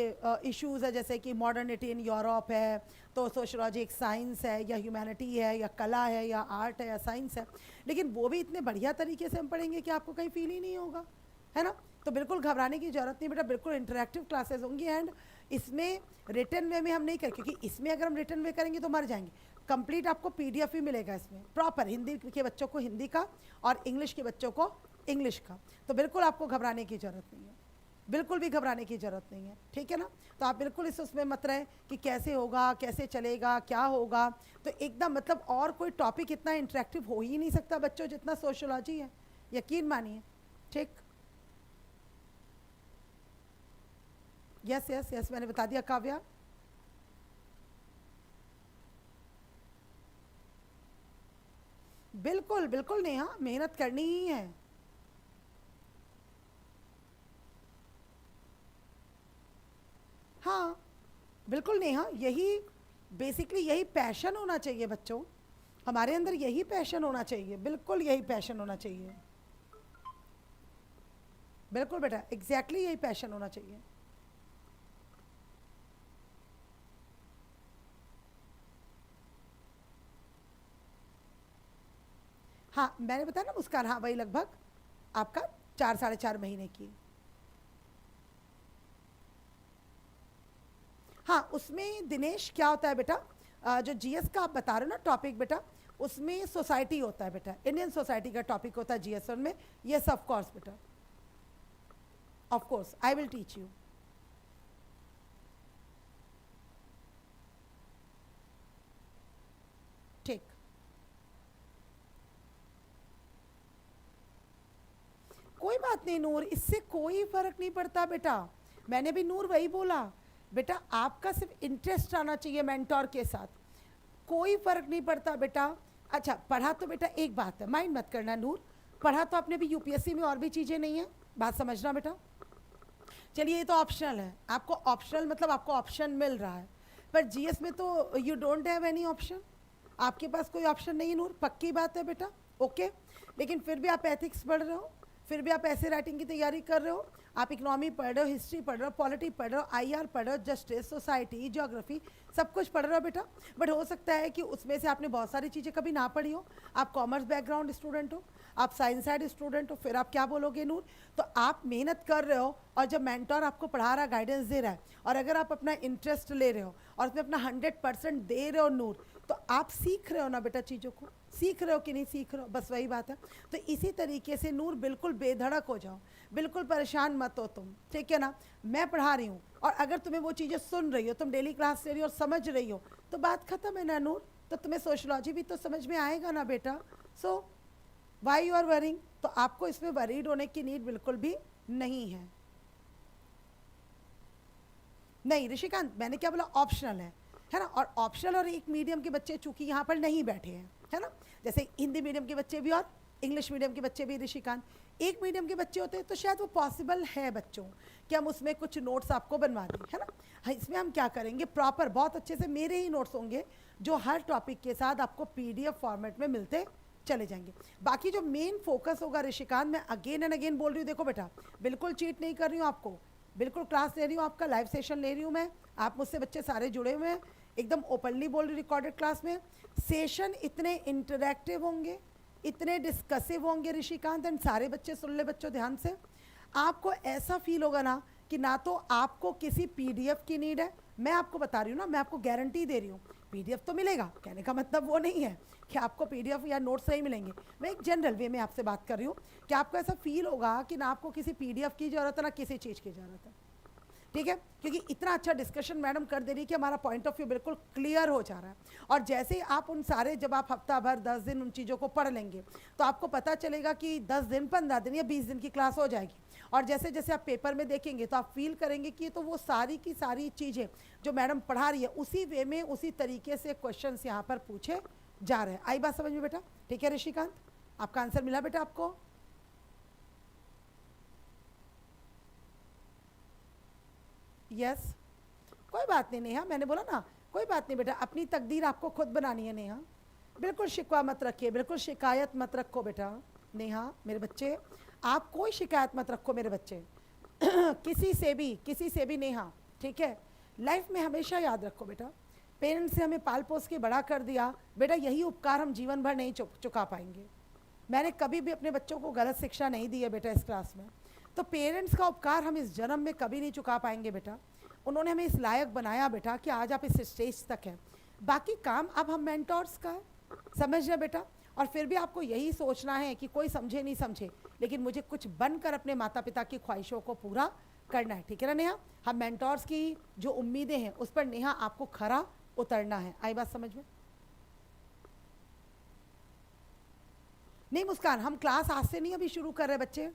इश्यूज़ है जैसे कि मॉडर्निटी इन यूरोप है, तो सोशलॉजी एक साइंस है या ह्यूमैनिटी है या कला है या आर्ट है या साइंस है, लेकिन वो भी इतने बढ़िया तरीके से हम पढ़ेंगे कि आपको कहीं फील ही नहीं होगा, है ना। तो बिल्कुल घबराने की ज़रूरत नहीं बेटा, बिल्कुल इंटरेक्टिव क्लासेस होंगी। एंड इसमें रिटर्न वे में हम नहीं करें, क्योंकि इसमें अगर हम रिटर्न वे करेंगे तो मर जाएंगे। कंप्लीट आपको पीडीएफ भी मिलेगा इसमें, प्रॉपर हिंदी के बच्चों को हिंदी का और इंग्लिश के बच्चों को इंग्लिश का। तो बिल्कुल आपको घबराने की ज़रूरत नहीं है, बिल्कुल भी घबराने की ज़रूरत नहीं है, ठीक है ना। तो आप बिल्कुल उसमें मत रहें कि कैसे होगा, कैसे चलेगा, क्या होगा। तो एकदम मतलब और कोई टॉपिक इतना इंटरेक्टिव हो ही नहीं सकता बच्चों जितना सोशलॉजी है, यकीन मानिए, ठीक। यस यस यस, मैंने बता दिया काव्या। बिल्कुल बिल्कुल नेहा, मेहनत करनी ही है। हाँ बिल्कुल नेहा, यही बेसिकली यही पैशन होना चाहिए बच्चों, हमारे अंदर यही पैशन होना चाहिए, बिल्कुल यही पैशन होना चाहिए, बिल्कुल बेटा एग्जैक्टली यही पैशन होना चाहिए। हाँ मैंने बताया ना मुस्कान, हाँ वही लगभग आपका 4-4.5 महीने की। हाँ उसमें दिनेश क्या होता है बेटा, जो जीएस का आप बता रहे हो ना टॉपिक बेटा, उसमें सोसाइटी होता है बेटा, इंडियन सोसाइटी का टॉपिक होता है जीएस वन में। यस ऑफ कोर्स बेटा, of course I will teach you. ठीक, कोई बात नहीं नूर, इससे कोई फर्क नहीं पड़ता बेटा। मैंने भी नूर वही बोला बेटा, आपका सिर्फ इंटरेस्ट आना चाहिए मेंटोर के साथ, कोई फर्क नहीं पड़ता बेटा। अच्छा पढ़ा तो बेटा, एक बात है माइंड मत करना नूर, पढ़ा तो आपने भी यूपीएससी में और भी चीज़ें नहीं है, बात समझना बेटा। चलिए ये तो ऑप्शनल है, आपको ऑप्शनल मतलब आपको ऑप्शन मिल रहा है, पर जीएस में तो you don't have any option, आपके पास कोई ऑप्शन नहीं है नूर, पक्की बात है बेटा। ओके, लेकिन फिर भी आप एथिक्स पढ़ रहे हो, फिर भी आप ऐसे राइटिंग की तैयारी कर रहे हो, आप इकोनॉमी पढ़ रहे हो, हिस्ट्री पढ़ रहे हो, पॉलिटी पढ़ रहे हो, आईआर पढ़ रहे हो, जस्टिस, सोसाइटी, ज्योग्राफी, सब कुछ पढ़ रहे हो बेटा। बट हो सकता है कि उसमें से आपने बहुत सारी चीज़ें कभी ना पढ़ी हो, आप कॉमर्स बैकग्राउंड स्टूडेंट हो, आप साइंस साइड स्टूडेंट हो, फिर आप क्या बोलोगे नूर? तो आप मेहनत कर रहे हो और जब मेंटोर आपको पढ़ा रहा, गाइडेंस दे रहा है, और अगर आप अपना इंटरेस्ट ले रहे हो और उसमें अपना 100% दे रहे हो नूर, तो आप सीख रहे हो ना बेटा, चीज़ों को सीख रहे हो कि नहीं सीख रहे हो, बस वही बात है। तो इसी तरीके से नूर बिल्कुल बेधड़क हो जाओ, बिल्कुल परेशान मत हो तुम, ठीक है ना। मैं पढ़ा रही हूँ और अगर तुम्हें वो चीज़ें सुन रही हो, तुम डेली क्लास ले रही हो और समझ रही हो, तो बात खत्म है ना नूर। तो तुम्हें सोशलॉजी भी तो समझ में आएगा ना बेटा। सो वाई यू आर वरिंग, तो आपको इसमें वरीड होने की नीड बिल्कुल भी नहीं है। नहीं ऋषिकांत, मैंने क्या बोला, ऑप्शनल है ना। और ऑप्शनल और एक मीडियम के बच्चे चूंकि यहाँ पर नहीं बैठे हैं, है ना, जैसे हिंदी मीडियम के बच्चे भी और इंग्लिश मीडियम के बच्चे भी ऋषिकांत, एक मीडियम के बच्चे होते हैं तो शायद वो पॉसिबल है बच्चों कि हम उसमें कुछ नोट्स आपको बनवा दें, है ना। हाँ, इसमें हम क्या करेंगे, प्रॉपर बहुत अच्छे से मेरे ही नोट्स होंगे जो हर टॉपिक के साथ आपको पीडीएफ फॉर्मेट में मिलते चले जाएंगे। बाकी जो मेन फोकस होगा ऋषिकांत, मैं अगेन एंड अगेन बोल रही हूँ, देखो बेटा बिल्कुल चीट नहीं कर रही हूँ आपको, बिल्कुल क्लास ले रही हूँ, आपका लाइव सेशन ले रही हूँ मैं, आप मुझसे बच्चे सारे जुड़े हुए हैं, एकदम ओपनली बोल रही, रिकॉर्डेड क्लास में सेशन इतने इंटरेक्टिव होंगे, इतने डिस्कसिव होंगे ऋषिकांत, एंड सारे बच्चे सुन ले बच्चों ध्यान से, आपको ऐसा फील होगा ना कि ना तो आपको किसी पीडीएफ की नीड है, मैं आपको बता रही हूँ ना, मैं आपको गारंटी दे रही हूँ पीडीएफ तो मिलेगा, कहने का मतलब वो नहीं है कि आपको पीडीएफ या नोट्स नहीं मिलेंगे, मैं एक जनरल वे में आपसे बात कर रही हूँ कि आपको ऐसा फील होगा कि ना आपको किसी पीडीएफ की ज़रूरत है ना किसी चीज़ की ज़रूरत है, ठीक है, क्योंकि इतना अच्छा डिस्कशन मैडम कर दे रही है कि हमारा पॉइंट ऑफ व्यू बिल्कुल क्लियर हो जा रहा है। और जैसे ही आप उन सारे, जब आप हफ्ता भर 10 दिन उन चीज़ों को पढ़ लेंगे तो आपको पता चलेगा कि 10 दिन 15 दिन या 20 दिन की क्लास हो जाएगी, और जैसे जैसे आप पेपर में देखेंगे तो आप फील करेंगे कि तो वो सारी की सारी चीज़ें जो मैडम पढ़ा रही है उसी वे में उसी तरीके से क्वेश्चन यहाँ पर पूछे जा रहे हैं। आई बात समझ में बेटा? ठीक है ऋषिकांत, आपका आंसर मिला बेटा आपको? यस, कोई बात नहीं नेहा, मैंने बोला ना कोई बात नहीं बेटा, अपनी तकदीर आपको खुद बनानी है नेहा, बिल्कुल शिकवा मत रखिए, बिल्कुल शिकायत मत रखो बेटा। नेहा मेरे बच्चे, आप कोई शिकायत मत रखो मेरे बच्चे किसी से भी नेहा, ठीक है। लाइफ में हमेशा याद रखो बेटा, पेरेंट्स ने हमें पाल पोस के बड़ा कर दिया बेटा, यही उपकार हम जीवन भर नहीं चुका पाएंगे। मैंने कभी भी अपने बच्चों को गलत शिक्षा नहीं दी है बेटा इस क्लास में, तो पेरेंट्स का उपकार हम इस जन्म में कभी नहीं चुका पाएंगे बेटा। उन्होंने हमें इस लायक बनाया बेटा कि आज आप इस स्टेज तक हैं, बाकी काम अब हम मेंटोर्स का है, समझ रहे बेटा। और फिर भी आपको यही सोचना है कि कोई समझे नहीं समझे, लेकिन मुझे कुछ बनकर अपने माता पिता की ख्वाहिशों को पूरा करना है, ठीक है ना नेहा। हम मेंटोर्स की जो उम्मीदें हैं उस पर नेहा आपको खरा उतरना है। आई बात समझ में? नहीं मुस्कान, हम क्लास आज से नहीं अभी शुरू कर रहे बच्चे,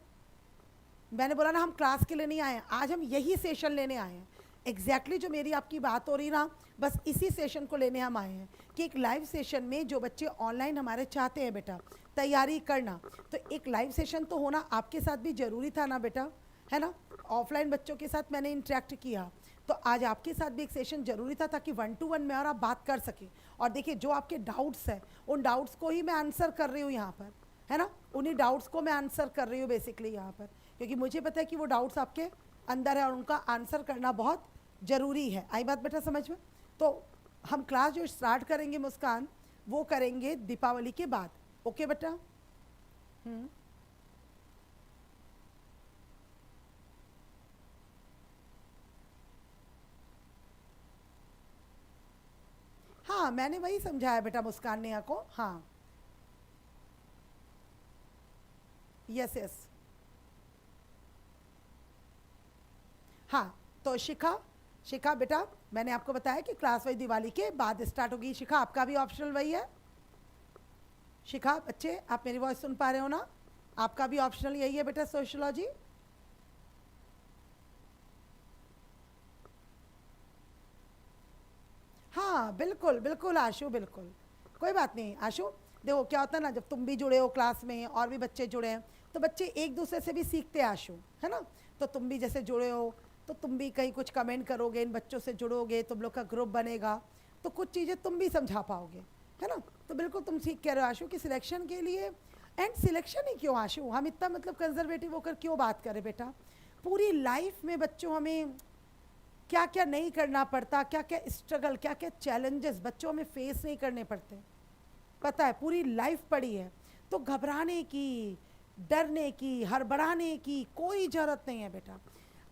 मैंने बोला ना हम क्लास के लिए नहीं आए हैं, आज हम यही सेशन लेने आए हैं। एग्जैक्टली जो मेरी आपकी बात हो रही ना, बस इसी सेशन को लेने हम आए हैं कि एक लाइव सेशन में जो बच्चे ऑनलाइन हमारे चाहते हैं बेटा तैयारी करना, तो एक लाइव सेशन तो होना आपके साथ भी ज़रूरी था ना बेटा, है ना। ऑफलाइन बच्चों के साथ मैंने इंटरेक्ट किया, तो आज आपके साथ भी एक सेशन ज़रूरी था ताकि 1 to 1 में और आप बात कर सकें। और देखिए जो आपके डाउट्स हैं उन डाउट्स को ही मैं आंसर कर रही हूँ यहाँ पर, है ना, उन्हीं डाउट्स को मैं आंसर कर रही हूँ बेसिकली यहाँ पर, क्योंकि मुझे पता है कि वो डाउट्स आपके अंदर है और उनका आंसर करना बहुत ज़रूरी है। आई बात बेटा समझ में? तो हम क्लास जो स्टार्ट करेंगे मुस्कान, वो करेंगे दीपावली के बाद, ओके बेटा? हाँ हाँ मैंने वही समझाया बेटा मुस्कान नेहा को। हाँ यस यस। हाँ तो शिखा, शिखा बेटा मैंने आपको बताया कि क्लास वाइज दिवाली के बाद स्टार्ट होगी। शिखा आपका भी ऑप्शनल वही है। शिखा बच्चे आप मेरी वॉइस सुन पा रहे हो ना? आपका भी ऑप्शनल यही है बेटा सोशियोलॉजी। हाँ बिल्कुल बिल्कुल आशु, बिल्कुल कोई बात नहीं आशु। देखो क्या होता है ना, जब तुम भी जुड़े हो क्लास में और भी बच्चे जुड़े हैं तो बच्चे एक दूसरे से भी सीखते हैं आशु, है ना? तो तुम भी जैसे जुड़े हो तो तुम भी कहीं कुछ कमेंट करोगे, इन बच्चों से जुड़ोगे, तुम लोग का ग्रुप बनेगा तो कुछ चीज़ें तुम भी समझा पाओगे, है ना? तो बिल्कुल तुम ठीक कह रहे हो आशु कि सिलेक्शन के लिए, एंड सिलेक्शन ही क्यों आशु, हम इतना मतलब कंजर्वेटिव होकर क्यों बात करें बेटा? पूरी लाइफ में बच्चों हमें क्या क्या नहीं करना पड़ता, क्या क्या स्ट्रगल, क्या क्या चैलेंजेस बच्चों में फेस नहीं करने पड़ते, पता है? पूरी लाइफ पड़ी है। तो घबराने की, डरने की, हड़बड़ाने की कोई ज़रूरत नहीं है बेटा।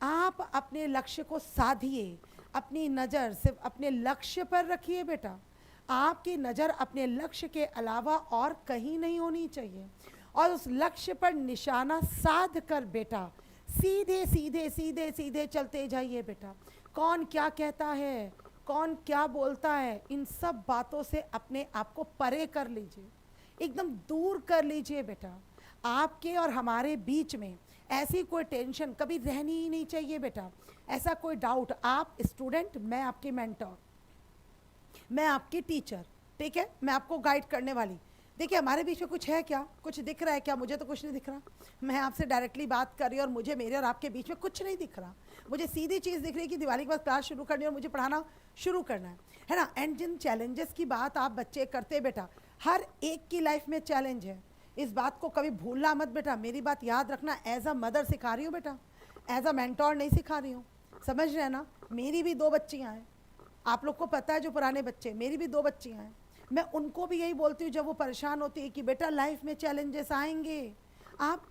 आप अपने लक्ष्य को साधिए, अपनी नज़र सिर्फ अपने लक्ष्य पर रखिए बेटा। आपकी नज़र अपने लक्ष्य के अलावा और कहीं नहीं होनी चाहिए, और उस लक्ष्य पर निशाना साध कर बेटा सीधे सीधे सीधे सीधे चलते जाइए बेटा। कौन क्या कहता है, कौन क्या बोलता है, इन सब बातों से अपने आप को परे कर लीजिए, एकदम दूर कर लीजिए बेटा। आपके और हमारे बीच में ऐसी कोई टेंशन कभी रहनी ही नहीं चाहिए बेटा, ऐसा कोई डाउट। आप स्टूडेंट, मैं आपकी मेंटर, मैं आपकी टीचर, ठीक है? मैं आपको गाइड करने वाली। देखिए हमारे बीच में कुछ है क्या, कुछ दिख रहा है क्या? मुझे तो कुछ नहीं दिख रहा। मैं आपसे डायरेक्टली बात कर रही हूँ और मुझे मेरे और आपके बीच में कुछ नहीं दिख रहा। मुझे सीधी चीज़ दिख रही है कि दिवाली के बाद क्लास शुरू करनी है और मुझे पढ़ाना शुरू करना है ना? एंड जिन चैलेंजेस की बात आप बच्चे करते बेटा, हर एक की लाइफ में चैलेंज है, इस बात को कभी भूलना मत बेटा। मेरी बात याद रखना, एज अ मदर सिखा रही हूँ बेटा, एज अ मेंटोर नहीं सिखा रही हूँ, समझ रहे हैं ना? मेरी भी 2 बच्चियाँ हैं, आप लोग को पता है जो पुराने बच्चे, मेरी भी 2 बच्चियाँ हैं। मैं उनको भी यही बोलती हूँ जब वो परेशान होती है कि बेटा लाइफ में चैलेंजेस आएंगे, आप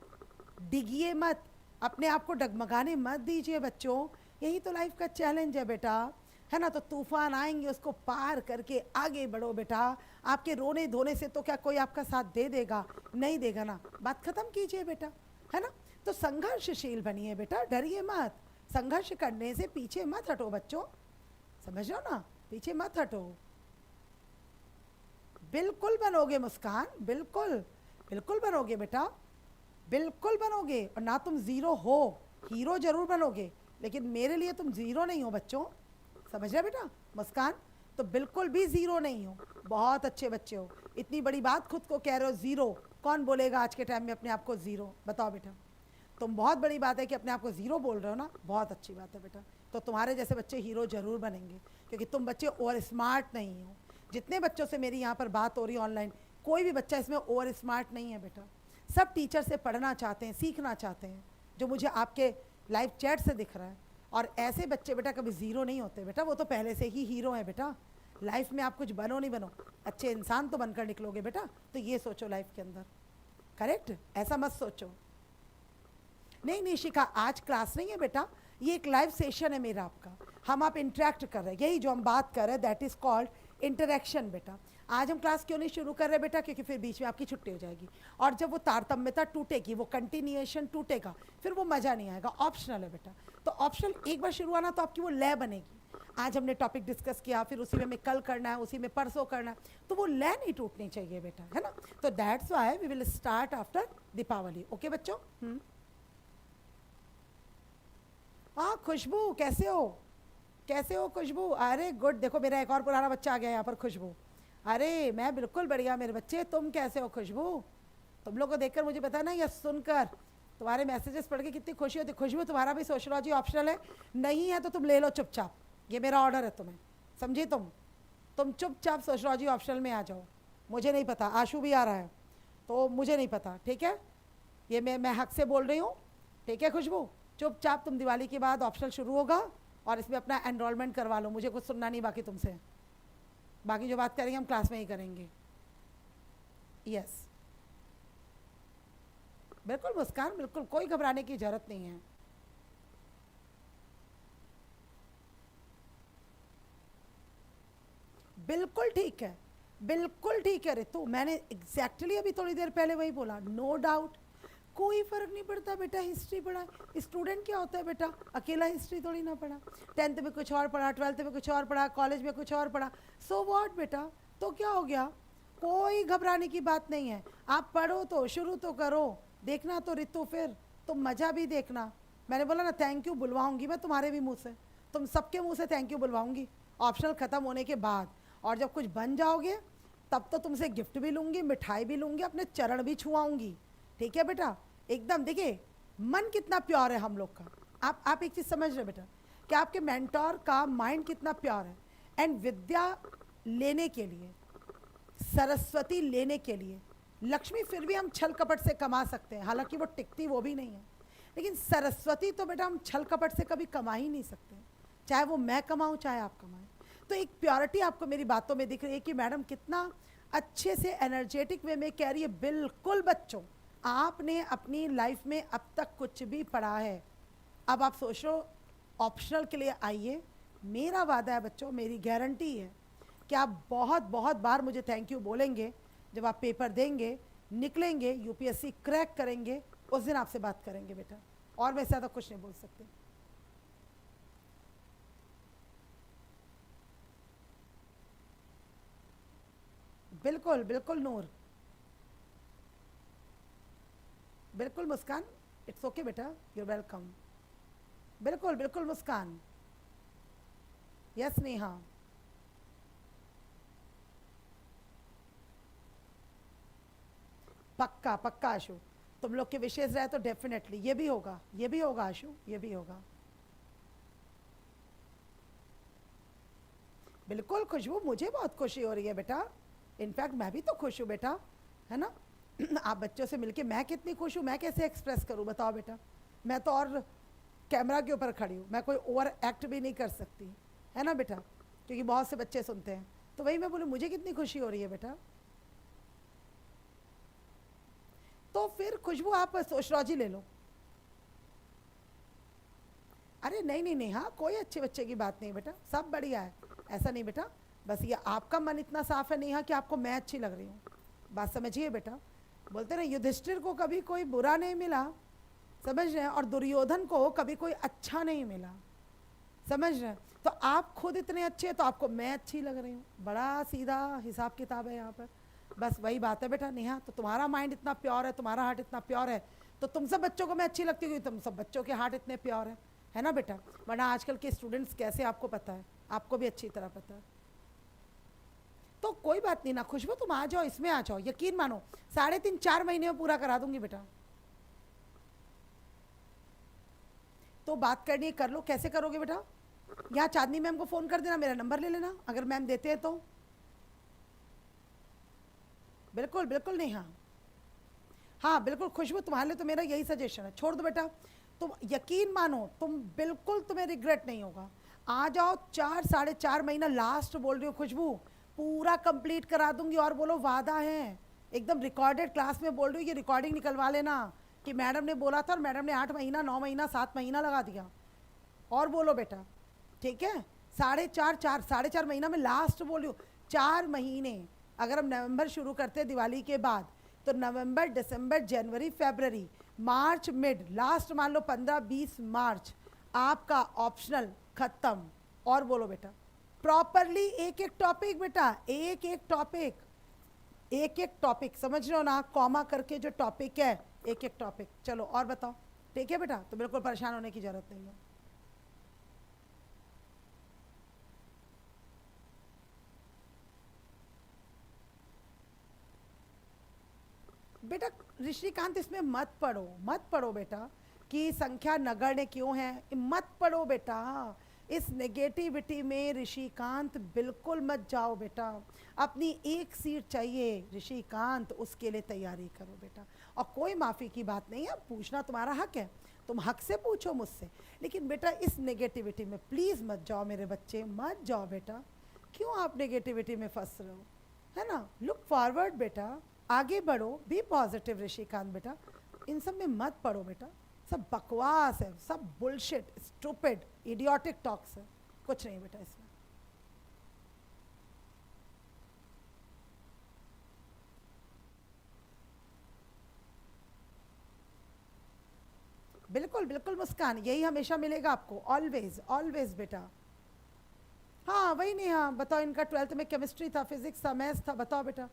डिगिए मत, अपने आप को डगमगाने मत दीजिए बच्चों। यही तो लाइफ का चैलेंज है बेटा, है ना? तो तूफान आएंगे, उसको पार करके आगे बढ़ो बेटा। आपके रोने धोने से तो क्या कोई आपका साथ दे देगा? नहीं देगा ना। बात खत्म कीजिए बेटा, है ना? तो संघर्षशील बनिए बेटा, डरिए मत, संघर्ष करने से पीछे मत हटो बच्चों, समझ रहे हो ना? पीछे मत हटो। बिल्कुल बनोगे मुस्कान, बिल्कुल बिल्कुल बनोगे बेटा, बिल्कुल बनोगे। और ना तुम ज़ीरो हो, हीरो जरूर बनोगे, लेकिन मेरे लिए तुम ज़ीरो नहीं हो बच्चों, समझ रहे बेटा? मुस्कान तो बिल्कुल भी ज़ीरो नहीं हो, बहुत अच्छे बच्चे हो। इतनी बड़ी बात खुद को कह रहे हो ज़ीरो, कौन बोलेगा आज के टाइम में अपने आप को ज़ीरो? बताओ बेटा, तुम बहुत बड़ी बात है कि अपने आप को ज़ीरो बोल रहे हो ना, बहुत अच्छी बात है बेटा। तो तुम्हारे जैसे बच्चे हीरो ज़रूर बनेंगे, क्योंकि तुम बच्चे ओवर स्मार्ट नहीं हो। जितने बच्चों से मेरी यहाँ पर बात हो रही है ऑनलाइन, कोई भी बच्चा इसमें ओवर स्मार्ट नहीं है बेटा। सब टीचर से पढ़ना चाहते हैं, सीखना चाहते हैं, जो मुझे आपके लाइव चैट से दिख रहा है। और ऐसे बच्चे बेटा कभी ज़ीरो नहीं होते बेटा, वो तो पहले से ही हीरो है बेटा। लाइफ में आप कुछ बनो नहीं बनो, अच्छे इंसान तो बनकर निकलोगे बेटा। तो ये सोचो लाइफ के अंदर, करेक्ट? ऐसा मत सोचो। नहीं नहीं शिखा, आज क्लास नहीं है बेटा, ये एक लाइव सेशन है मेरा आपका, हम आप इंटरेक्ट कर रहे हैं, यही जो हम बात कर रहे हैं दैट इज़ कॉल्ड इंटरेक्शन बेटा। आज हम क्लास क्यों नहीं शुरू कर रहे बेटा? क्योंकि फिर बीच में आपकी छुट्टी हो जाएगी, और जब वो तारतम्यता टूटेगी, वो कंटिन्यूएशन टूटेगा, फिर वो मज़ा नहीं आएगा। ऑप्शनल है बेटा, तो ऑप्शनल एक बार शुरू आना तो आपकी वो लय बनेगी। आज हमने टॉपिक डिस्कस किया, फिर उसी में हमें कल करना है, उसी में परसों करना है, तो वो लय नहीं टूटनी चाहिए बेटा, है ना? तो that's why we will start after Deepavali. Okay बच्चों? हाँ खुशबू, कैसे हो? कैसे हो खुशबू? अरे गुड, देखो मेरा एक और पुराना बच्चा आ गया यहाँ पर, खुशबू। अरे मैं बिल्कुल बढ़िया मेरे बच्चे, तुम कैसे हो खुशबू? तुम लोग को देखकर मुझे पता है ना, या सुनकर तुम्हारे मैसेजेस पढ़ के कितनी खुशी होती। खुशबू तुम्हारा भी सोशियोलॉजी ऑप्शनल है, नहीं है तो तुम ले लो चुपचाप, ये मेरा ऑर्डर है तुम्हें, समझी? तुम चुपचाप सोशियोलॉजी ऑप्शनल में आ जाओ। मुझे नहीं पता, आशु भी आ रहा है तो मुझे नहीं पता, ठीक है? ये मैं हक से बोल रही हूँ, ठीक है खुशबू? चुपचाप तुम दिवाली के बाद ऑप्शनल शुरू होगा और इसमें अपना एनरोलमेंट करवा लो, मुझे कुछ सुनना नहीं बाकी तुमसे। बाकी जो बात करेंगे हम क्लास में ही करेंगे। यस बिल्कुल मुस्कान, बिल्कुल कोई घबराने की ज़रूरत नहीं है। बिल्कुल ठीक है, बिल्कुल ठीक है रितु, मैंने एग्जैक्टली अभी थोड़ी देर पहले वही बोला, नो डाउट। कोई फर्क नहीं पड़ता बेटा हिस्ट्री पढ़ा, स्टूडेंट क्या होता है बेटा, अकेला हिस्ट्री थोड़ी ना पढ़ा, 10th में कुछ और पढ़ा, 12th में कुछ और पढ़ा, कॉलेज में कुछ और पढ़ा, सो व्हाट बेटा, तो क्या हो गया, कोई घबराने की बात नहीं है। आप पढ़ो तो शुरू तो करो, देखना तो रितु फिर तुम मज़ा भी देखना। मैंने बोला ना थैंक यू बुलवाऊंगी मैं तुम्हारे भी मुंह से, तुम सबके मुंह से थैंक यू बुलवाऊंगी ऑप्शनल ख़त्म होने के बाद। और जब कुछ बन जाओगे तब तो तुमसे गिफ्ट भी लूँगी, मिठाई भी लूँगी, अपने चरण भी छुआऊँगी, ठीक है बेटा। एकदम देखिए मन कितना प्योर है हम लोग का। आप एक चीज़ समझ रहे बेटा कि आपके मेंटोर का माइंड कितना प्योर है। एंड विद्या लेने के लिए, सरस्वती लेने के लिए, लक्ष्मी फिर भी हम छल कपट से कमा सकते हैं, हालांकि वो टिकती वो भी नहीं है, लेकिन सरस्वती तो बेटा हम छल कपट से कभी कमा ही नहीं सकते, चाहे वो मैं कमाऊँ चाहे आप कमाएं। तो एक प्योरिटी आपको मेरी बातों में दिख रही है कि मैडम कितना अच्छे से एनर्जेटिक वे में कह रही है। बिल्कुल बच्चों, आपने अपनी लाइफ में अब तक कुछ भी पढ़ा है, अब आप सोचो ऑप्शनल के लिए आइए। मेरा वादा है बच्चों, मेरी गारंटी है कि आप बहुत बहुत बार मुझे थैंक यू बोलेंगे जब आप पेपर देंगे, निकलेंगे, यूपीएससी क्रैक करेंगे, उस दिन आपसे बात करेंगे बेटा, और मैं ज़्यादा कुछ नहीं बोल सकती। बिल्कुल बिल्कुल नूर, बिल्कुल मुस्कान, इट्स ओके बेटा, यू वेलकम। बिल्कुल बिल्कुल मुस्कान, यस नेहा, पक्का पक्का आशु, तुम लोग के विशेष रहे तो डेफिनेटली ये भी होगा, ये भी होगा आशु, ये भी होगा। बिल्कुल खुशबू, मुझे बहुत खुशी हो रही है बेटा, इनफैक्ट मैं भी तो खुश हूँ बेटा, है ना। आप बच्चों से मिलके मैं कितनी खुश हूँ, मैं कैसे एक्सप्रेस करूँ बताओ बेटा। मैं तो और कैमरा के ऊपर खड़ी हूँ, मैं कोई ओवर एक्ट भी नहीं कर सकती, है ना बेटा, क्योंकि बहुत से बच्चे सुनते हैं। तो वही मैं बोलूँ मुझे कितनी खुशी हो रही है बेटा। तो फिर खुशबू आप सोशलॉजी ले लो। अरे नहीं नहीं नहीं, हाँ कोई अच्छे बच्चे की बात नहीं बेटा, सब बढ़िया है, ऐसा नहीं बेटा, बस ये आपका मन इतना साफ है नेहा कि आपको मैं अच्छी लग रही हूँ, बात समझिए बेटा। बोलते ना युधिष्ठिर को कभी कोई बुरा नहीं मिला, समझ रहे हैं, और दुर्योधन को कभी कोई अच्छा नहीं मिला, समझ रहे हैं। तो आप खुद इतने अच्छे हैं तो आपको मैं अच्छी लग रही हूँ, बड़ा सीधा हिसाब किताब है यहाँ पर। बस वही बात है बेटा नेहा, तो तुम्हारा माइंड इतना प्योर है, तुम्हारा हार्ट इतना प्योर है, तो तुम सब बच्चों को मैं अच्छी लगती हूँ, तुम सब बच्चों के हार्ट इतने प्योर है ना बेटा। वरना आजकल के स्टूडेंट्स कैसे आपको पता है, आपको भी अच्छी तरह पता है। तो कोई बात नहीं ना खुशबू, तुम आ जाओ, इसमें आ जाओ, यकीन मानो 3.5-4 महीने में पूरा करा दूंगी बेटा। तो बात करनी है कर लो, कैसे करोगे बेटा, यहाँ चांदनी मैम को फ़ोन कर देना, मेरा नंबर ले लेना अगर मैम देते हैं तो। बिल्कुल बिल्कुल नहीं, हाँ हाँ बिल्कुल खुशबू, तुम्हारे लिए तो मेरा यही सजेशन है, छोड़ दो बेटा, तुम यकीन मानो तुम बिल्कुल, तुम्हें रिग्रेट नहीं होगा। आ जाओ, 4-4.5 महीना लास्ट बोल रही हो खुशबू, पूरा कंप्लीट करा दूंगी, और बोलो वादा है, एकदम रिकॉर्डेड क्लास में बोल रही हूँ, ये रिकॉर्डिंग निकलवा लेना कि मैडम ने बोला था और मैडम ने 8 महीना 9 महीना 7 महीना लगा दिया। और बोलो बेटा, ठीक है, 4.5 महीना में लास्ट बोल रही हूँ, 4 महीने। अगर हम नवंबर शुरू करते हैं दिवाली के बाद, तो नवंबर दिसंबर जनवरी फरवरी मार्च मिड, लास्ट मान लो 15-20 मार्च आपका ऑप्शनल खत्म। और बोलो बेटा प्रॉपरली, एक एक टॉपिक बेटा, एक एक टॉपिक, एक एक टॉपिक, समझ रहे हो ना, कॉमा करके जो टॉपिक है एक एक टॉपिक। चलो और बताओ, ठीक है बेटा, तो बिल्कुल परेशान होने की जरूरत नहीं है। बेटा ऋषिकांत इसमें मत पढ़ो, मत पढ़ो बेटा कि संख्या नगण्य क्यों है, मत पढ़ो बेटा, इस नेगेटिविटी में ऋषिकांत बिल्कुल मत जाओ बेटा। अपनी एक सीट चाहिए ऋषिकांत, उसके लिए तैयारी करो बेटा। और कोई माफ़ी की बात नहीं है, पूछना तुम्हारा हक है, तुम हक से पूछो मुझसे, लेकिन बेटा इस नेगेटिविटी में प्लीज़ मत जाओ मेरे बच्चे, मत जाओ बेटा। क्यों आप नेगेटिविटी में फंस रहे हो, है ना। लुक फॉरवर्ड बेटा, आगे बढ़ो, बी पॉजिटिव ऋषिकांत बेटा, इन सब में मत पढ़ो बेटा, सब बकवास है, सब बुलशिट, स्टूपिड, इडियोटिक टॉक्स है, कुछ नहीं बेटा इसमें। बिल्कुल बिल्कुल मुस्कान, यही हमेशा मिलेगा आपको, ऑलवेज ऑलवेज बेटा। हाँ वही नहीं, हाँ बताओ, इनका 12th में केमिस्ट्री था, फिजिक्स था, मैथ्स था, बताओ बेटा।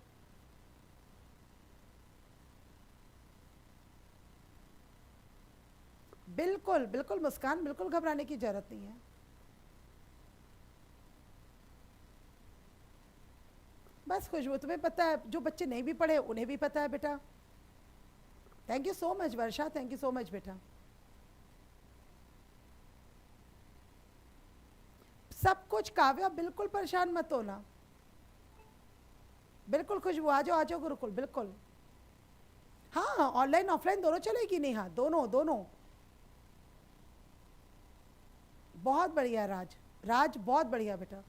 बिल्कुल बिल्कुल मुस्कान, बिल्कुल घबराने की जरूरत नहीं है। बस खुशबू, तुम्हें पता है, जो बच्चे नहीं भी पढ़े उन्हें भी पता है बेटा। Thank you so much Varsha, thank you so much बेटा। सब कुछ काव्या, बिल्कुल परेशान मत होना। बिल्कुल खुशबू, आ जाओ आ जाओ गुरुकुल, बिल्कुल। हाँ ऑनलाइन ऑफलाइन दोनों चलेगी नेहा, दोनों दोनों। बहुत बढ़िया राज, राज बहुत बढ़िया बेटा।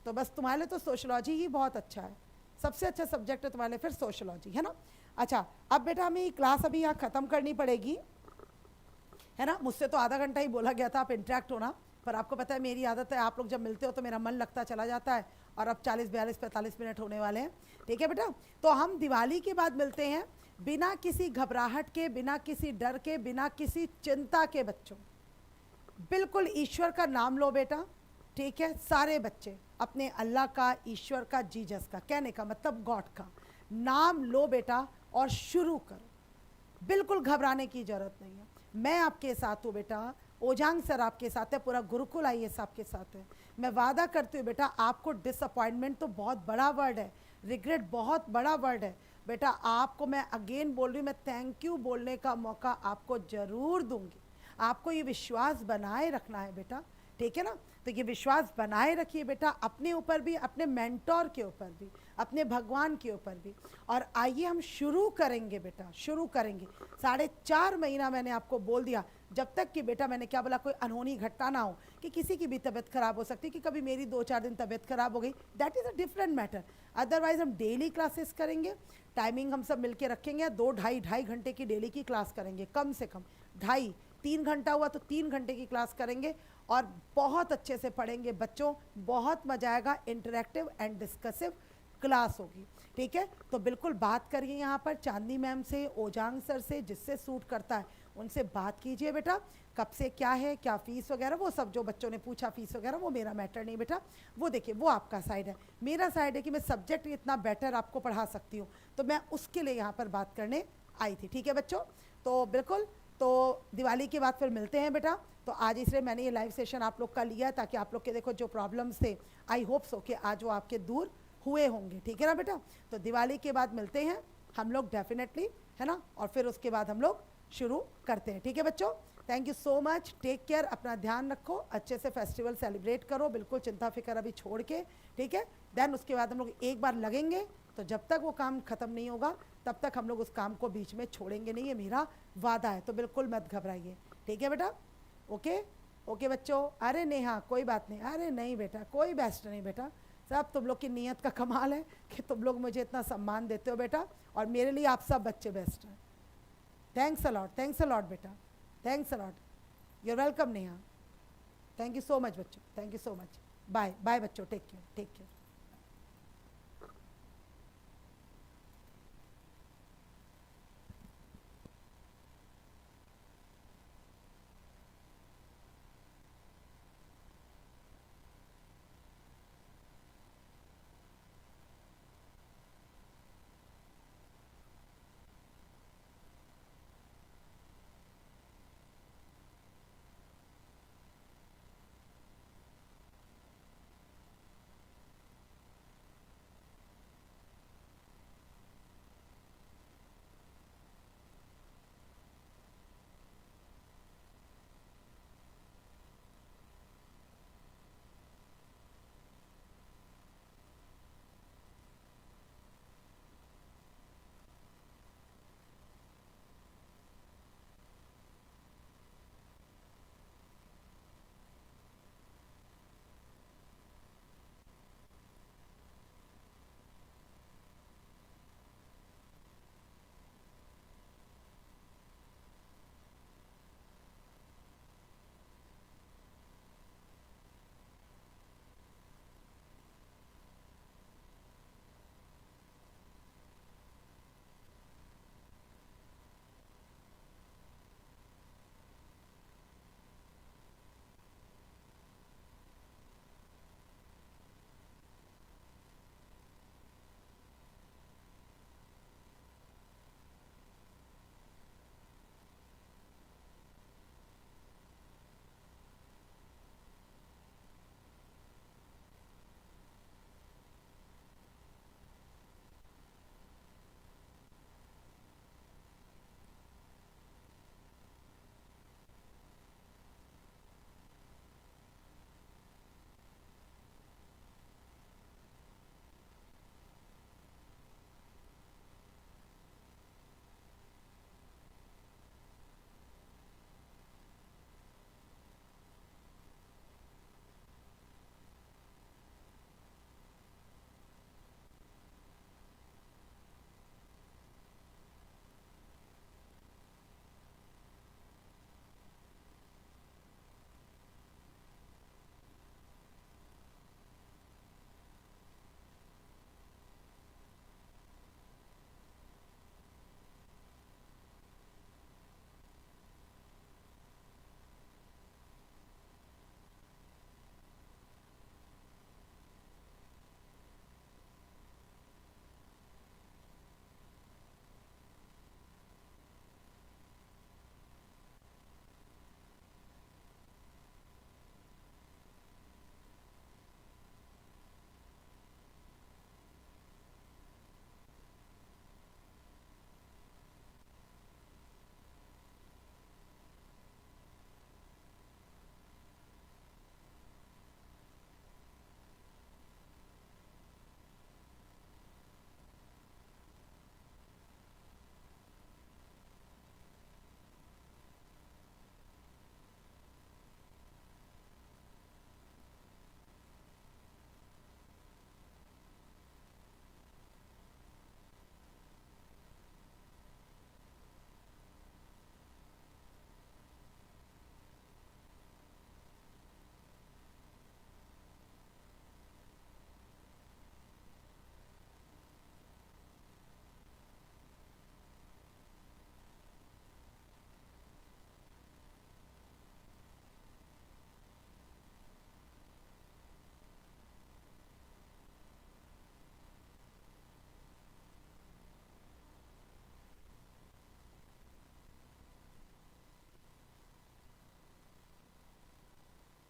तो बस तुम्हारे लिए तो सोशलॉजी ही बहुत अच्छा है, सबसे अच्छा सब्जेक्ट है तुम्हारे लिए फिर सोशलॉजी, है ना। अच्छा अब बेटा हमें क्लास अभी यहाँ ख़त्म करनी पड़ेगी, है ना। मुझसे तो आधा घंटा ही बोला गया था आप इंटरेक्ट होना, पर आपको पता है मेरी आदत है, आप लोग जब मिलते हो तो मेरा मन लगता चला जाता है। और अब 40 42 45 मिनट होने वाले हैं, ठीक है बेटा। तो हम दिवाली के बाद मिलते हैं, बिना किसी घबराहट के, बिना किसी डर के, बिना किसी चिंता के बच्चों। बिल्कुल ईश्वर का नाम लो बेटा, ठीक है। सारे बच्चे अपने अल्लाह का, ईश्वर का, जीसस का, कहने का मतलब गॉड का नाम लो बेटा और शुरू करो। बिल्कुल घबराने की जरूरत नहीं है, मैं आपके साथ हूँ बेटा। ओजांग सर आपके साथ है, पूरा गुरुकुल आईएएस आपके साथ है। मैं वादा करती हूँ बेटा, आपको डिसअपॉइंटमेंट तो बहुत बड़ा वर्ड है, रिग्रेट बहुत बड़ा वर्ड है बेटा। आपको मैं अगेन बोल रही हूँ, मैं थैंक यू बोलने का मौका आपको ज़रूर दूंगी। आपको ये विश्वास बनाए रखना है बेटा, ठीक है ना। तो ये विश्वास बनाए रखिए बेटा, अपने ऊपर भी, अपने मेंटोर के ऊपर भी, अपने भगवान के ऊपर भी। और आइए हम शुरू करेंगे बेटा, शुरू करेंगे। 4.5 महीना मैंने आपको बोल दिया, जब तक कि बेटा मैंने क्या बोला, कोई अनहोनी घटना ना हो, कि किसी की भी तबीयत खराब हो सकती है, कि कभी मेरी 2-4 दिन तबीयत खराब हो गई, that is a different matter. Otherwise हम डेली क्लासेस करेंगे, टाइमिंग हम सब मिलके रखेंगे, 2-2.5 घंटे की डेली की क्लास करेंगे, कम से कम 2.5, 3 घंटा हुआ तो 3 घंटे की क्लास करेंगे। और बहुत अच्छे से पढ़ेंगे बच्चों, बहुत मजा आएगा, इंटरेक्टिव एंड डिस्कसिव क्लास होगी, ठीक है। तो बिल्कुल बात करिए यहाँ पर चांदनी मैम से, ओजांग सर से, जिससे सूट करता है उनसे बात कीजिए बेटा। कब से क्या है, क्या फ़ीस वगैरह, वो सब जो बच्चों ने पूछा फ़ीस वगैरह, वो मेरा मैटर नहीं बेटा। वो देखिए वो आपका साइड है, मेरा साइड है कि मैं सब्जेक्ट इतना बेटर आपको पढ़ा सकती हूँ, तो मैं उसके लिए यहाँ पर बात करने आई थी, ठीक है बच्चों। तो बिल्कुल, तो दिवाली के बाद फिर मिलते हैं बेटा। तो आज इसलिए मैंने ये लाइव सेशन आप लोग का लिया, ताकि आप लोग के देखो जो प्रॉब्लम्स थे, आई होप सो कि आज वो आपके दूर हुए होंगे, ठीक है ना बेटा। तो दिवाली के बाद मिलते हैं हम लोग डेफिनेटली, है ना। और फिर उसके बाद हम लोग शुरू करते हैं, ठीक है बच्चों। Thank you so much, take care, अपना ध्यान रखो, अच्छे से फेस्टिवल सेलिब्रेट करो, बिल्कुल चिंता फिक्र अभी छोड़ के, ठीक है। देन उसके बाद हम लोग एक बार लगेंगे, तो जब तक वो काम ख़त्म नहीं होगा तब तक हम लोग उस काम को बीच में छोड़ेंगे नहीं, ये मेरा वादा है। तो बिल्कुल मत घबराइए, ठीक है बेटा। ओके ओके बच्चों। अरे नेहा कोई बात नहीं, अरे नहीं बेटा, कोई बेस्ट नहीं बेटा, सब तुम लोग की नीयत का कमाल है कि तुम लोग मुझे इतना सम्मान देते हो बेटा, और मेरे लिए आप सब बच्चे बेस्ट हैं। थैंक्स अलॉट, थैंक्स अलॉट बेटा, thanks a lot, you're welcome Neha. Thank you so much बच्चों, thank you so much. Bye bye बच्चों, टेक केयर, टेक केयर।